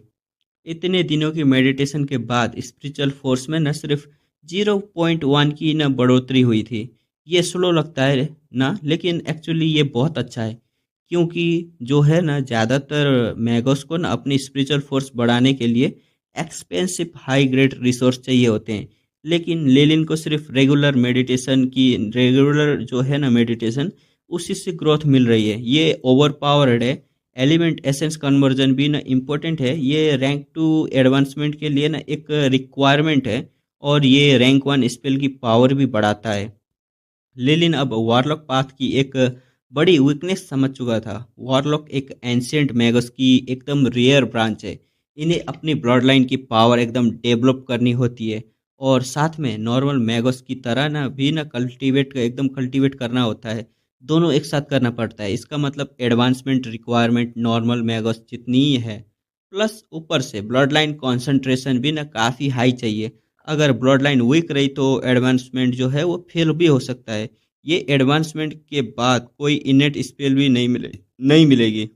इतने दिनों की मेडिटेशन के बाद स्पिरिचुअल फोर्स में न सिर्फ 0.1 की न बढ़ोतरी हुई थी। ये स्लो लगता है ना, लेकिन एक्चुअली ये बहुत अच्छा है, क्योंकि जो है ना ज़्यादातर मैगोस को ना अपनी स्पिरिचुअल फोर्स बढ़ाने के लिए एक्सपेंसिव हाई ग्रेड रिसोर्स चाहिए होते हैं। लेकिन लेलिन को सिर्फ रेगुलर जो है ना मेडिटेशन, उसी से ग्रोथ मिल रही है। ये ओवर पावर्ड है। एलिमेंट एसेंस कन्वर्जन भी ना इम्पोर्टेंट है, ये रैंक 2 एडवांसमेंट के लिए ना एक रिक्वायरमेंट है और ये रैंक 1 स्पेल की पावर भी बढ़ाता है। लेलिन अब वॉरलॉक पाथ की एक बड़ी वीकनेस समझ चुका था। वॉरलॉक एक एंशिएंट मैगस की एकदम रेयर ब्रांच है। इन्हें अपनी ब्लड लाइन की पावर एकदम डेवलप करनी होती है और साथ में नॉर्मल मैगस की तरह ना भी ना कल्टीवेट करना होता है। दोनों एक साथ करना पड़ता है। इसका मतलब एडवांसमेंट रिक्वायरमेंट नॉर्मल मैगस जितनी ही है, प्लस ऊपर से ब्लड लाइन कॉन्सेंट्रेशन भी ना काफ़ी हाई चाहिए। अगर ब्लड लाइन वीक रही तो एडवांसमेंट जो है वो फेल भी हो सकता है। ये एडवांसमेंट के बाद कोई इनेट स्पेल भी नहीं मिलेगी।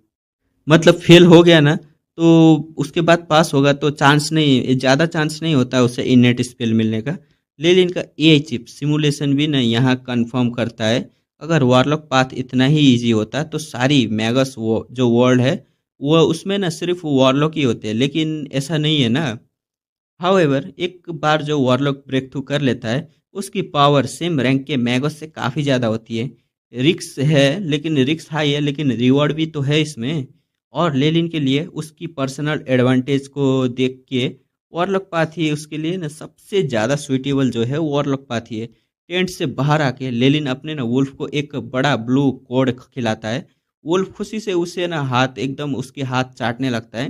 मतलब फेल हो गया ना तो उसके बाद पास होगा तो चांस नहीं, ज़्यादा चांस नहीं होता उसे इनेट स्पेल मिलने का। लेकिन इनका एआई चिप सिमुलेशन भी ना यहाँ कंफर्म करता है, अगर वॉरलॉक पाथ इतना ही इजी होता तो सारी मैगस वो जो वर्ल्ड है वो उसमें ना सिर्फ वॉरलॉक ही होते हैं, लेकिन ऐसा नहीं है ना। हाउएवर एक बार जो वॉरलॉक ब्रेक थ्रू कर लेता है उसकी पावर सेम रैंक के मैगस से काफ़ी ज़्यादा होती है। रिक्स है, लेकिन रिक्स हाई है, लेकिन रिवॉर्ड भी तो है इसमें। और लेलिन के लिए उसकी पर्सनल एडवांटेज को देख के वॉरलॉक पाथ ही उसके लिए ना सबसे ज़्यादा सुइटेबल जो है वॉरलॉक पाथ ही है। टेंट से बाहर आके लेलिन अपने ना वुल्फ को एक बड़ा ब्लू कोड खिलाता है। वुल्फ खुशी से उसे ना हाथ एकदम उसके हाथ चाटने लगता है।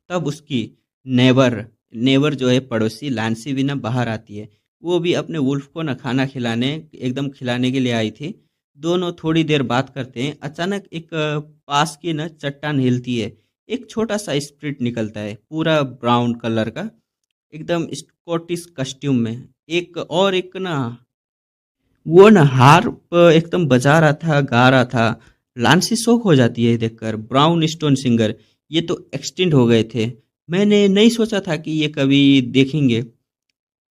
तब उसकी नेबर नेबर जो है पड़ोसी लांसी भी ना बाहर आती है। वो भी अपने वुल्फ को ना खाना खिलाने एकदम खिलाने के लिए आई थी। दोनों थोड़ी देर बात करते हैं, अचानक एक पास की ना चट्टान हिलती है। एक छोटा सा स्प्रिट निकलता है पूरा ब्राउन कलर का, एकदम स्कॉटिश कस्ट्यूम में। एक ना वो ना हार्प एकदम बजा रहा था, गा रहा था। लांसी शौक हो जाती है देखकर, ब्राउन स्टोन सिंगर ये तो एक्सटिंक्ट हो गए थे। मैंने नहीं सोचा था कि ये कभी देखेंगे।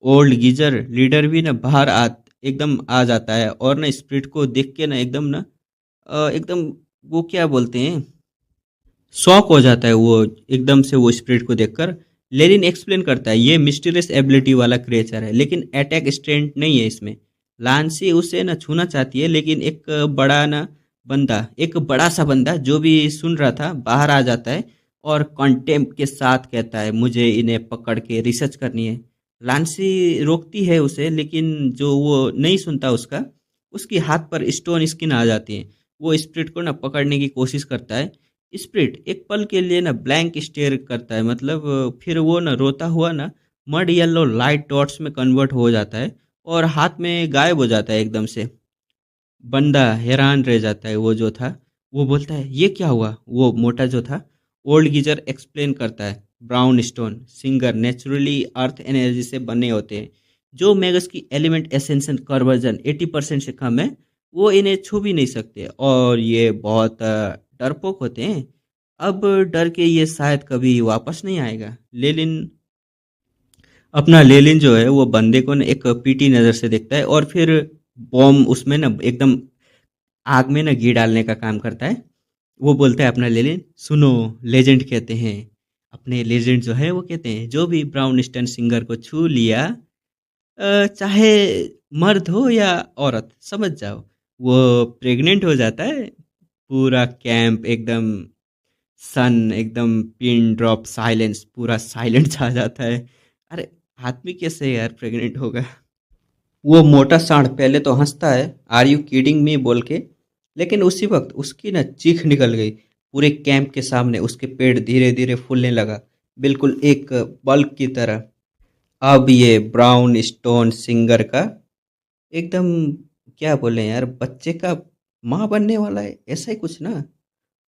ओल्ड गीजर लीडर भी ना बाहर आ एकदम आ जाता है और ना स्प्रिट को देख के ना एकदम वो क्या बोलते हैं, शॉक हो जाता है वो एकदम से वो स्प्रिट को देखकर। लेनिन एक्सप्लेन करता है ये मिस्टीरियस एबिलिटी वाला क्रिएचर है, लेकिन अटैक स्ट्रेंथ नहीं है इसमें। लांसी उसे ना छूना चाहती है, लेकिन एक बड़ा सा बंदा जो भी सुन रहा था बाहर आ जाता है और कॉन्टेम्प्ट के साथ कहता है मुझे इन्हें पकड़ के रिसर्च करनी है। लांसी रोकती है उसे, लेकिन जो वो नहीं सुनता उसकी हाथ पर स्टोन स्किन आ जाती है। वो स्प्रिट को ना पकड़ने की कोशिश करता है। स्प्रिट एक पल के लिए ना ब्लैंक स्टेयर करता है, मतलब फिर वो ना रोता हुआ ना मड येलो लाइट डॉट्स में कन्वर्ट हो जाता है और हाथ में गायब हो जाता है एकदम से। बंदा हैरान रह जाता है, वो जो था वो बोलता है ये क्या हुआ। वो मोटा जो था ओल्ड गीजर एक्सप्लेन करता है brown stone singer naturally earth energy से बने होते हैं। जो मैगस की एलिमेंट एसेंशन कन्वर्जन 80% से कम है वो इन्हें छू भी नहीं सकते, और ये बहुत डरपोक होते हैं। अब डर के ये शायद कभी वापस नहीं आएगा। लेलिन जो है वो बंदे को ना एक पीटी नज़र से देखता है और फिर बॉम्ब उसमें ना एकदम आग में ना घी डालने का काम करता है। वो बोलता है अपना लेलिन सुनो, लेजेंड कहते हैं, अपने लेजेंड जो है वो कहते हैं जो भी ब्राउन स्टन सिंगर को छू लिया, चाहे मर्द हो या औरत, समझ जाओ वो प्रेग्नेंट हो जाता है। पूरा कैंप एकदम एकदम पिन ड्रॉप साइलेंस, पूरा साइलेंट छा जाता है। अरे आदमी कैसे यार प्रेग्नेंट होगा। वो मोटा सांड पहले तो हंसता है आर यू किडिंग मी बोल के, लेकिन उसी वक्त उसकी ना चीख निकल गई। पूरे कैंप के सामने उसके पेट धीरे धीरे फूलने लगा, बिल्कुल एक बल्ब की तरह। अब ये ब्राउन स्टोन सिंगर का एकदम क्या बोले यार, बच्चे का माँ बनने वाला है, ऐसा ही कुछ ना।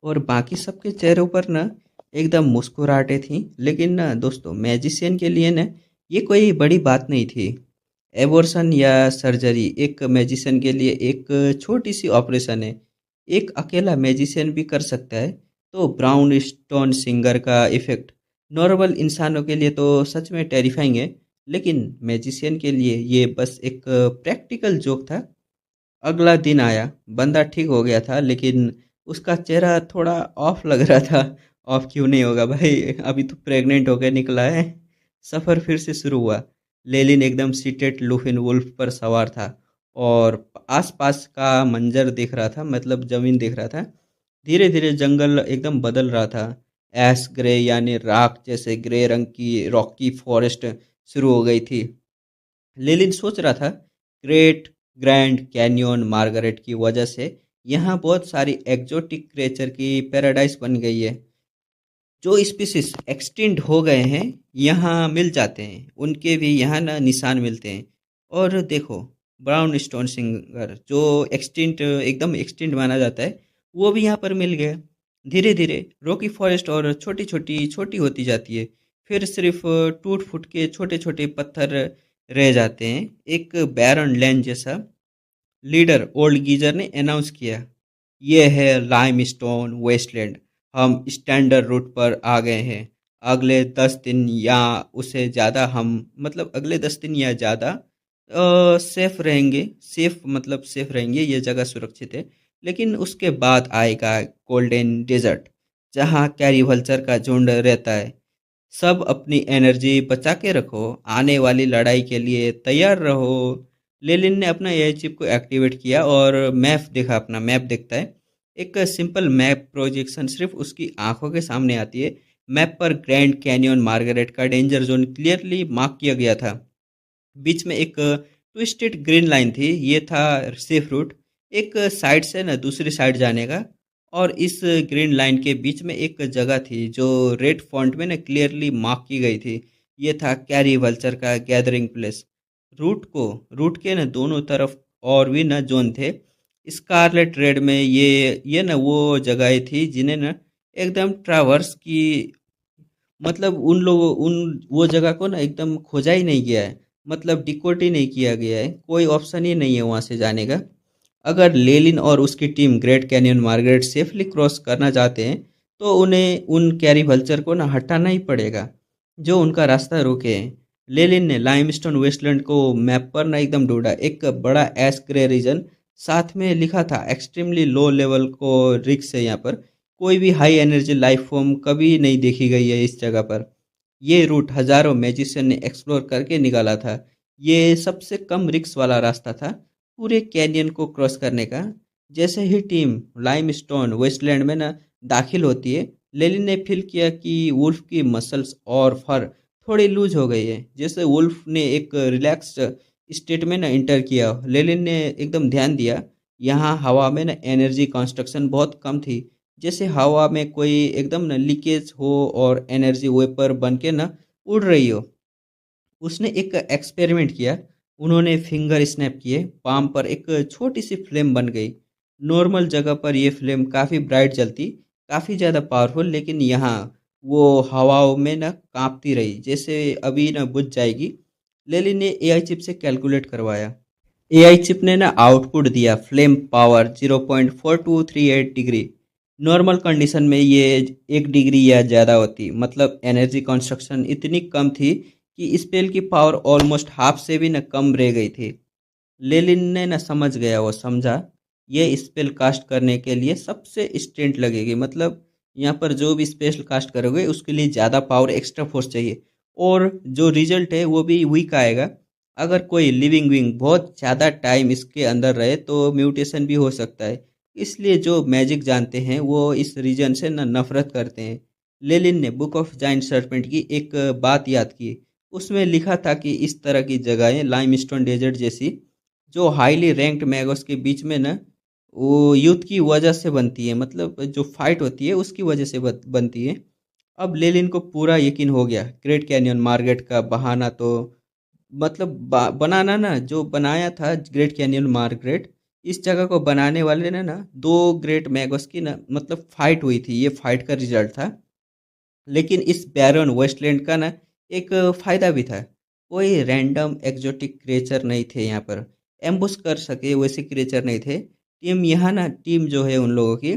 और बाकी सबके चेहरों पर ना एकदम मुस्कुराहटें थी, लेकिन ना दोस्तों मैजिशियन के लिए ना ये कोई बड़ी बात नहीं थी। एबॉर्शन या सर्जरी एक मैजिशियन के लिए एक छोटी सी ऑपरेशन है, एक अकेला मैजिशियन भी कर सकता है। तो ब्राउन स्टोन सिंगर का इफेक्ट नॉर्मल इंसानों के लिए तो सच में टेरिफाइंग है, लेकिन मैजिशियन के लिए ये बस एक प्रैक्टिकल जोक था। अगला दिन आया, बंदा ठीक हो गया था, लेकिन उसका चेहरा थोड़ा ऑफ लग रहा था। ऑफ क्यों नहीं होगा भाई, अभी तो प्रेग्नेंट होकर निकला है। सफ़र फिर से शुरू हुआ। लेलिन एकदम सीटेड लूफिन वुल्फ पर सवार था और आसपास का मंजर देख रहा था, मतलब ज़मीन देख रहा था। धीरे धीरे जंगल एकदम बदल रहा था। ऐश ग्रे यानी राख जैसे ग्रे रंग की रॉकी फॉरेस्ट शुरू हो गई थी। लेलिन सोच रहा था ग्रेट ग्रैंड कैन्यन मार्गरेट की वजह से यहाँ बहुत सारी एक्जोटिक क्रिएचर की पैराडाइज बन गई है। जो स्पीसीज एक्सटिंक्ट हो गए हैं यहाँ मिल जाते हैं, उनके भी यहाँ ना निशान मिलते हैं। और देखो ब्राउन स्टोन सिंगर जो एक्सटिंक्ट एकदम एक्सटिंक्ट माना जाता है वो भी यहाँ पर मिल गया। धीरे धीरे रॉकी फॉरेस्ट और छोटी होती जाती है, फिर सिर्फ टूट फूट के छोटे छोटे पत्थर रह जाते हैं, एक बैरन लैंड जैसा। लीडर ओल्ड गीजर ने अनाउंस किया, ये है लाइमस्टोन वेस्टलैंड, हम स्टैंडर्ड रूट पर आ गए हैं। अगले 10 दिन या उससे ज़्यादा हम मतलब अगले 10 दिन या ज़्यादा सेफ रहेंगे। सेफ मतलब सेफ रहेंगे, ये जगह सुरक्षित है। लेकिन उसके बाद आएगा गोल्डन डेजर्ट, जहाँ कैरी वल्चर का झुंड रहता है। सब अपनी एनर्जी बचा के रखो, आने वाली लड़ाई के लिए तैयार रहो। लेलिन ने अपना एआई चिप को एक्टिवेट किया और मैप देखा, अपना मैप दिखता है। एक सिंपल मैप प्रोजेक्शन सिर्फ उसकी आंखों के सामने आती है। मैप पर ग्रैंड कैनियन मार्गरेट का डेंजर जोन क्लियरली मार्क किया गया था। बीच में एक ट्विस्टेड ग्रीन लाइन थी, ये था सेफ रूट, एक साइड से ना दूसरी साइड जाने का। और इस ग्रीन लाइन के बीच में एक जगह थी जो रेड फॉन्ट में ना क्लियरली मार्क की गई थी, ये था कैरी वल्चर का गैदरिंग प्लेस। रूट के ना दोनों तरफ और भी ना जोन थे। स्कारलेट रेड में ये ना वो जगहें थी जिन्हें ना एकदम ट्रैवर्स की, मतलब उन वो जगह को ना एकदम खोजा ही नहीं गया है, मतलब डिकोड ही नहीं किया गया है, कोई ऑप्शन ही नहीं है वहाँ से जाने का। अगर लेलिन और उसकी team great canyon Margaret safely cross करना चाहते हैं तो उन्हें उन कैरी वल्चर को ना हटाना ही पड़ेगा जो उनका रास्ता रोके हैं। लेलिन ने लाइमस्टोन वेस्टलैंड को मैप पर ना एकदम ढूंढा, एक बड़ा एश ग्रे रीजन, साथ में लिखा था एक्सट्रीमली लो लेवल को रिक्स है यहाँ पर, कोई भी हाई एनर्जी लाइफ फॉर्म कभी नहीं देखी गई है इस जगह पर। ये रूट हजारों मैजिशियन ने एक्सप्लोर करके निकाला था, ये सबसे कम रिस्क वाला रास्ता था पूरे कैनियन को क्रॉस करने का। जैसे ही टीम लाइमस्टोन वेस्टलैंड में ना दाखिल होती है, लेलिन ने फील किया कि वुल्फ की मसल्स और फर थोड़ी लूज हो गई है, जैसे वुल्फ ने एक रिलैक्स्ड स्टेट में ना इंटर किया। लेलिन ने एकदम ध्यान दिया, यहाँ हवा में ना एनर्जी कंस्ट्रक्शन बहुत कम थी, जैसे हवा में कोई एकदम ना लीकेज हो और एनर्जी वेपर बन के ना उड़ रही हो। उसने एक एक्सपेरिमेंट किया, उन्होंने फिंगर स्नैप किए, पाम पर एक छोटी सी फ्लेम बन गई। नॉर्मल जगह पर यह फ्लेम काफ़ी ब्राइट जलती, काफ़ी ज़्यादा पावरफुल, लेकिन यहाँ वो हवाओं में ना कांपती रही, जैसे अभी ना बुझ जाएगी। लेली ने एआई चिप से कैलकुलेट करवाया। एआई चिप ने ना आउटपुट दिया flame power 0.4238 degree. Normal condition में ये 1 डिग्री या ज़्यादा होती, मतलब एनर्जी कंस्ट्रक्शन इतनी कम थी कि स्पेल की पावर ऑलमोस्ट हाफ से भी न कम रह गई थी। लेलिन ने न समझ गया, वो समझा ये स्पेल कास्ट करने के लिए सबसे स्ट्रेंथ लगेगी, मतलब यहाँ पर जो भी स्पेल कास्ट करोगे उसके लिए ज़्यादा पावर एक्स्ट्रा फोर्स चाहिए, और जो रिजल्ट है वो भी वीक आएगा। अगर कोई लिविंग विंग बहुत ज़्यादा टाइम इसके अंदर रहे तो म्यूटेशन भी हो सकता है, इसलिए जो मैजिक जानते हैं वो इस रीजन से न नफरत करते हैं। लेलिन ने बुक ऑफ जाइंट सर्पेंट की एक बात याद की, उसमें लिखा था कि इस तरह की जगहें लाइमस्टोन डेजर्ट जैसी, जो हाईली रैंक्ड मैगोस के बीच में न वो युद्ध की वजह से बनती है, मतलब जो फाइट होती है उसकी वजह से बनती है। अब लेलिन को पूरा यकीन हो गया, ग्रेट कैनियन मार्गेट का बहाना तो मतलब बनाना ना, जो बनाया था ग्रेट कैनियन मार्गरेट, इस जगह को बनाने वाले ने ना दो ग्रेट मैगोस की ना मतलब फाइट हुई थी, ये फाइट का रिजल्ट था। लेकिन इस बैरन वेस्टलैंड का ना एक फ़ायदा भी था, कोई रैंडम एक्जोटिक क्रिएचर नहीं थे यहाँ पर, एम्बुश कर सके वैसे क्रिएचर नहीं थे। टीम जो है उन लोगों की,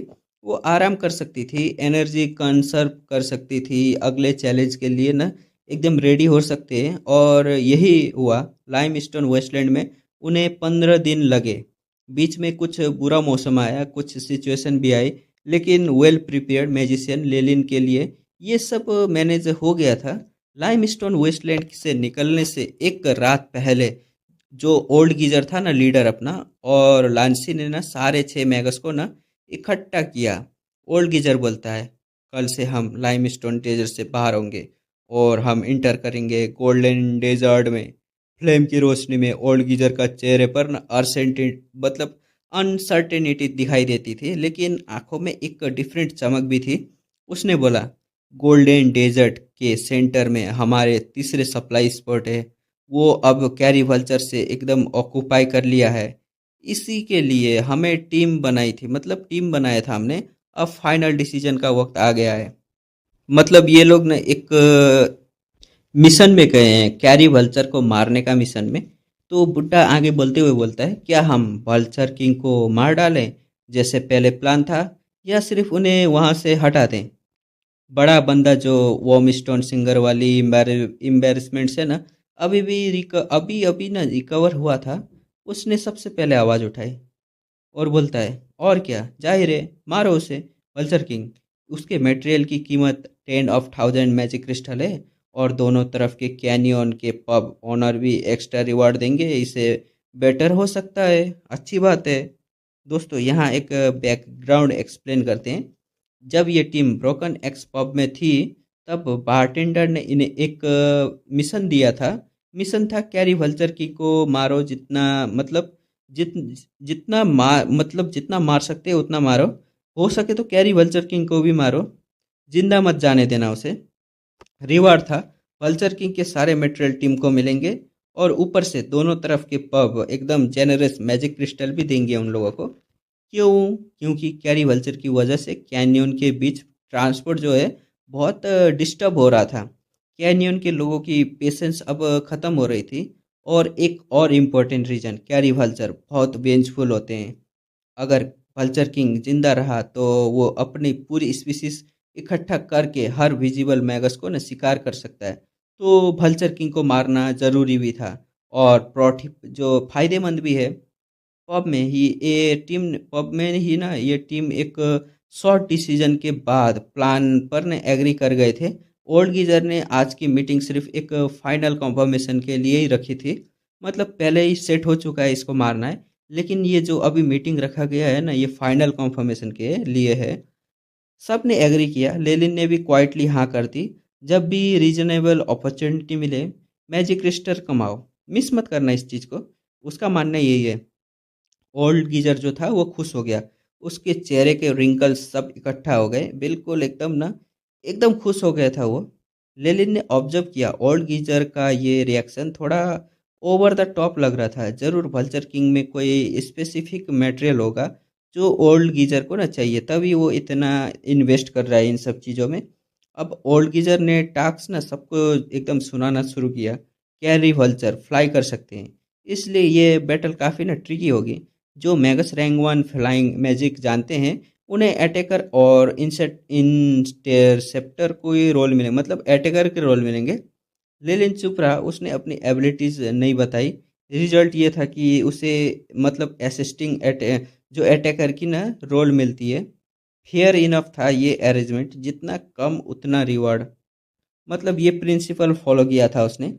वो आराम कर सकती थी, एनर्जी कंसर्व कर सकती थी, अगले चैलेंज के लिए ना एकदम रेडी हो सकते हैं। और यही हुआ, लाइमस्टोन वेस्टलैंड में उन्हें 15 दिन लगे। बीच में कुछ बुरा मौसम आया, कुछ सिचुएशन भी आई, लेकिन वेल प्रिपेयर्ड मैजिशियन लेलिन के लिए ये सब मैनेज हो गया था। लाइमस्टोन वेस्टलैंड से निकलने से एक रात पहले जो ओल्ड गीजर था ना लीडर अपना, और लांसी ने ना सारे 6 मैगस को ना इकट्ठा किया। ओल्ड गीजर बोलता है, कल से हम लाइमस्टोन डेजर्ट से बाहर होंगे और हम इंटर करेंगे गोल्डन डेजर्ट में। फ्लेम की रोशनी में ओल्ड गीजर का चेहरे पर ना मतलब अनसर्टेनिटी दिखाई देती थी, लेकिन आंखों में एक डिफरेंट चमक भी थी। उसने बोला, गोल्डन डेजर्ट के सेंटर में हमारे तीसरे सप्लाई स्पॉट है, वो अब कैरी वल्चर से एकदम ऑक्यूपाई कर लिया है। इसी के लिए हमें टीम बनाई थी, मतलब टीम बनाया था हमने, अब फाइनल डिसीजन का वक्त आ गया है। मतलब ये लोग ना एक मिशन में गए हैं, कैरी वल्चर को मारने का मिशन में। तो बुड्ढा आगे बोलते हुए बोलता है, क्या हम वल्चर किंग को मार डालें जैसे पहले प्लान था, या सिर्फ उन्हें वहां से हटा दें? बड़ा बंदा जो वॉम स्टोन सिंगर वाली एम्बेरसमेंट से ना अभी अभी ना रिकवर हुआ था, उसने सबसे पहले आवाज उठाई और बोलता है, और क्या, जाहिर है, मारो उसे। वल्चर किंग, उसके मटेरियल की कीमत 10,000 मैजिक क्रिस्टल है, और दोनों तरफ के कैनियन के पब ओनर भी एक्स्ट्रा रिवार्ड देंगे, इसे बेटर हो सकता है। अच्छी बात है। दोस्तों, यहाँ एक बैकग्राउंड एक्सप्लेन करते हैं। जब ये टीम ब्रोकन एक्स पब में थी, तब बारटेंडर ने इन्हें एक मिशन दिया था। मिशन था, कैरी वल्चर की को मारो, जितना मतलब जित जितना मार सकते हो उतना मारो। हो सके तो कैरी वल्चर किंग को भी मारो, जिंदा मत जाने देना उसे। रिवार्ड था, वल्चर किंग के सारे मटेरियल टीम को मिलेंगे, और ऊपर से दोनों तरफ के पब एकदम जेनरस मैजिक क्रिस्टल भी देंगे उन लोगों को। क्यों? क्योंकि कैरी वल्चर की वजह से कैनियन के बीच ट्रांसपोर्ट जो है बहुत डिस्टर्ब हो रहा था। कैनियन के लोगों की पेशेंस अब ख़त्म हो रही थी। और एक और इम्पोर्टेंट रीज़न, कैरी वल्चर बहुत वेंजफुल होते हैं। अगर वल्चर किंग जिंदा रहा तो वो अपनी पूरी स्पीसीज इकट्ठा करके हर विजिबल मैगस को ना शिकार कर सकता है। तो वल्चर किंग को मारना ज़रूरी भी था, और प्रोटी जो फायदेमंद भी है। पब में ही ना ये टीम एक शॉर्ट डिसीजन के बाद प्लान पर ने एग्री कर गए थे। ओल्ड गीजर ने आज की मीटिंग सिर्फ एक फाइनल कंफर्मेशन के लिए ही रखी थी। मतलब पहले ही सेट हो चुका है इसको मारना है, लेकिन ये जो अभी मीटिंग रखा गया है ना, ये फाइनल कंफर्मेशन के लिए है। सब ने एग्री किया, लेलिन ने भी क्वाइटली हाँ कर दी। जब भी रीजनेबल अपॉर्चुनिटी मिले, मैजिक क्रिस्टल कमाओ, मिस मत करना इस चीज़ को। उसका मानना यही है। ओल्ड गीजर जो था वो खुश हो गया। उसके चेहरे के रिंकल्स सब इकट्ठा हो गए, बिल्कुल एकदम खुश हो गया था वो। लेलिन ने ऑब्जर्व किया, ओल्ड गीजर का ये रिएक्शन थोड़ा ओवर द टॉप लग रहा था। जरूर वल्चर किंग में कोई स्पेसिफिक मटेरियल होगा जो ओल्ड गीजर को ना चाहिए, तभी वो इतना इन्वेस्ट कर रहा है इन सब चीज़ों में। अब ओल्ड गीजर ने टास्क ना सबको एकदम सुनाना शुरू किया। कैरी वल्चर फ्लाई कर सकते हैं, इसलिए ये बैटल काफ़ी ना ट्रिकी होगी। जो मैगस रैंक 1 फ्लाइंग मैजिक जानते हैं, उन्हें अटैकर और इंटरसेप्टर को ही रोल मिलेंगे, मतलब अटैकर के रोल मिलेंगे। लेलिन चुप रहा, उसने अपनी एबिलिटीज नहीं बताई। रिजल्ट ये था कि उसे मतलब असिस्टिंग जो अटैकर की ना रोल मिलती है। फेयर इनफ था ये अरेंजमेंट, जितना कम उतना रिवॉर्ड। मतलब ये प्रिंसिपल फॉलो किया था उसने।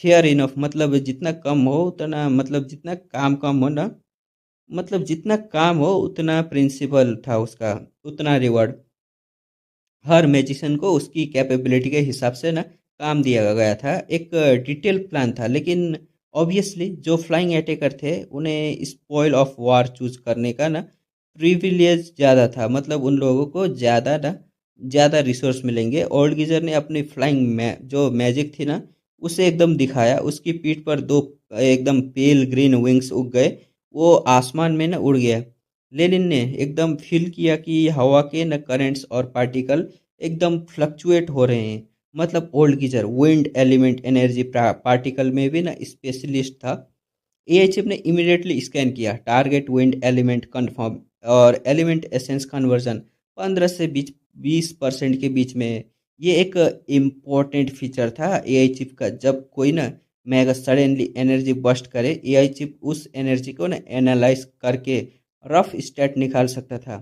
फेयर इनफ मतलब जितना कम हो उतना, मतलब जितना काम कम हो ना, मतलब जितना काम हो उतना प्रिंसिपल था उसका, उतना रिवॉर्ड। हर मैजिशियन को उसकी कैपेबिलिटी के हिसाब से ना काम दिया गया था। एक डिटेल प्लान था, लेकिन ऑब्वियसली जो फ्लाइंग अटैकर थे उन्हें स्पॉइल ऑफ वार चूज करने का ना प्रिविलेज ज़्यादा था। मतलब उन लोगों को ज़्यादा रिसोर्स मिलेंगे। ओल्ड गीजर ने अपनी जो मैजिक थी ना, उसे एकदम दिखाया। उसकी पीठ पर दो एकदम पेल ग्रीन विंग्स उग गए। वो आसमान में ना उड़ गया। लेनिन ने एकदम फील किया कि हवा के न करंट्स और पार्टिकल एकदम फ्लक्चुएट हो रहे हैं। मतलब old geyser wind element energy particle में भी ना स्पेशलिस्ट था। एआई चिप ने इमीडिएटली स्कैन किया, टारगेट विंड एलिमेंट कंफर्म, और एलिमेंट एसेंस कन्वर्जन 15 से 20% के बीच में। ये एक इम्पोर्टेंट फीचर था एआई चिप का। जब कोई ना मेगा सडनली एनर्जी बस्ट करे, एआई चिप उस एनर्जी को ना एनालाइज करके रफ स्टेट निकाल सकता था।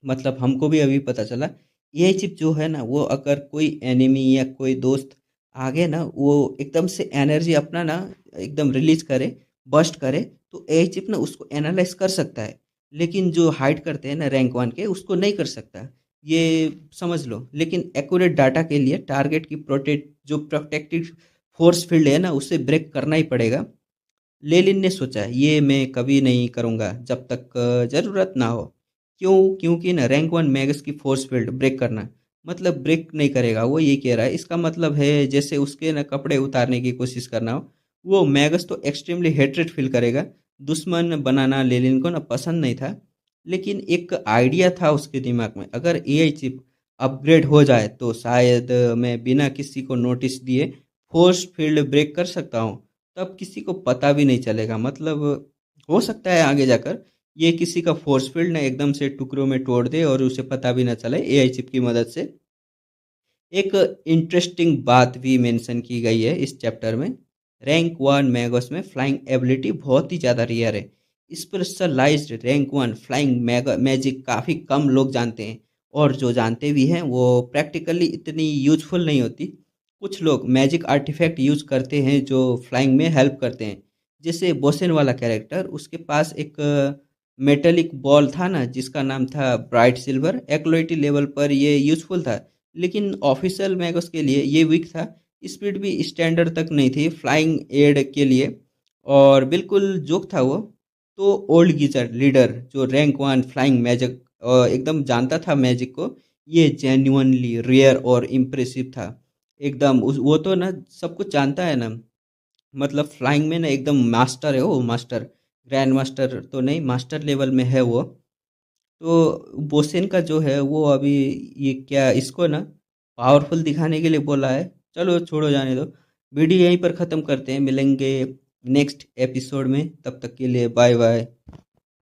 मतलब हमको भी अभी पता चला, ये चिप जो है ना, वो अगर कोई एनिमी या कोई दोस्त आगे ना, वो एकदम से एनर्जी अपना ना एकदम रिलीज करे, बस्ट करे, तो ए चिप ना उसको एनालाइज कर सकता है। लेकिन जो हाइड करते हैं ना रैंक 1 के, उसको नहीं कर सकता। ये समझ लो। लेकिन एक्यूरेट डाटा के लिए टारगेट की प्रोटेक्टिव फोर्स फील्ड है ना, उसे ब्रेक करना ही पड़ेगा। लेलिन ने सोचा, ये मैं कभी नहीं करूँगा जब तक ज़रूरत ना हो। क्यों? क्योंकि ना रैंक 1 मैगस की फोर्स फील्ड ब्रेक करना मतलब ब्रेक नहीं करेगा, वो ये कह रहा है। इसका मतलब है जैसे उसके ना कपड़े उतारने की कोशिश करना हो। वो मैगस तो एक्सट्रीमली हेट्रेड फील करेगा। दुश्मन बनाना लेलिन को ना पसंद नहीं था। लेकिन एक आइडिया था उसके दिमाग में, अगर एआई चिप अपग्रेड हो जाए तो शायद मैं बिना किसी को नोटिस दिए फोर्स फील्ड ब्रेक कर सकता हूँ। तब किसी को पता भी नहीं चलेगा। मतलब हो सकता है आगे जाकर ये किसी का फोर्स फील्ड ना एकदम से टुकड़ों में तोड़ दे और उसे पता भी ना चले एआई चिप की मदद से। एक इंटरेस्टिंग बात भी मेंशन की गई है इस चैप्टर में। रैंक वन मैगोस में फ्लाइंग एबिलिटी बहुत ही ज़्यादा रेयर है। Specialized rank one flying magic काफ़ी कम लोग जानते हैं, और जो जानते भी हैं वो प्रैक्टिकली इतनी यूजफुल नहीं होती। कुछ लोग मैजिक आर्टिफैक्ट यूज करते हैं जो फ्लाइंग में हेल्प करते हैं। जैसे बोसेन वाला कैरेक्टर, उसके पास एक मेटेलिक बॉल था ना जिसका नाम था ब्राइट सिल्वर। एक्लोइटी लेवल पर ये यूजफुल था, लेकिन ऑफिशियल मैगोस के लिए ये वीक था। स्पीड भी स्टैंडर्ड तक नहीं थी फ्लाइंग एड के लिए, और बिल्कुल जोक था वो। तो ओल्ड गीजर लीडर जो रैंक वन फ्लाइंग मैजिक एकदम जानता था मैजिक को, ये जेन्युइनली रेयर और इम्प्रेसिव था। एकदम वो तो ना सब कुछ जानता है ना, मतलब फ्लाइंग में ना एकदम मास्टर है वो, मास्टर। ग्रैंड मास्टर तो नहीं, मास्टर लेवल में है वो। तो बोसेन का जो है वो अभी ये क्या इसको ना पावरफुल दिखाने के लिए बोला है। चलो छोड़ो, जाने दो। वीडियो यहीं पर ख़त्म करते हैं, मिलेंगे नेक्स्ट एपिसोड में। तब तक के लिए बाय बाय।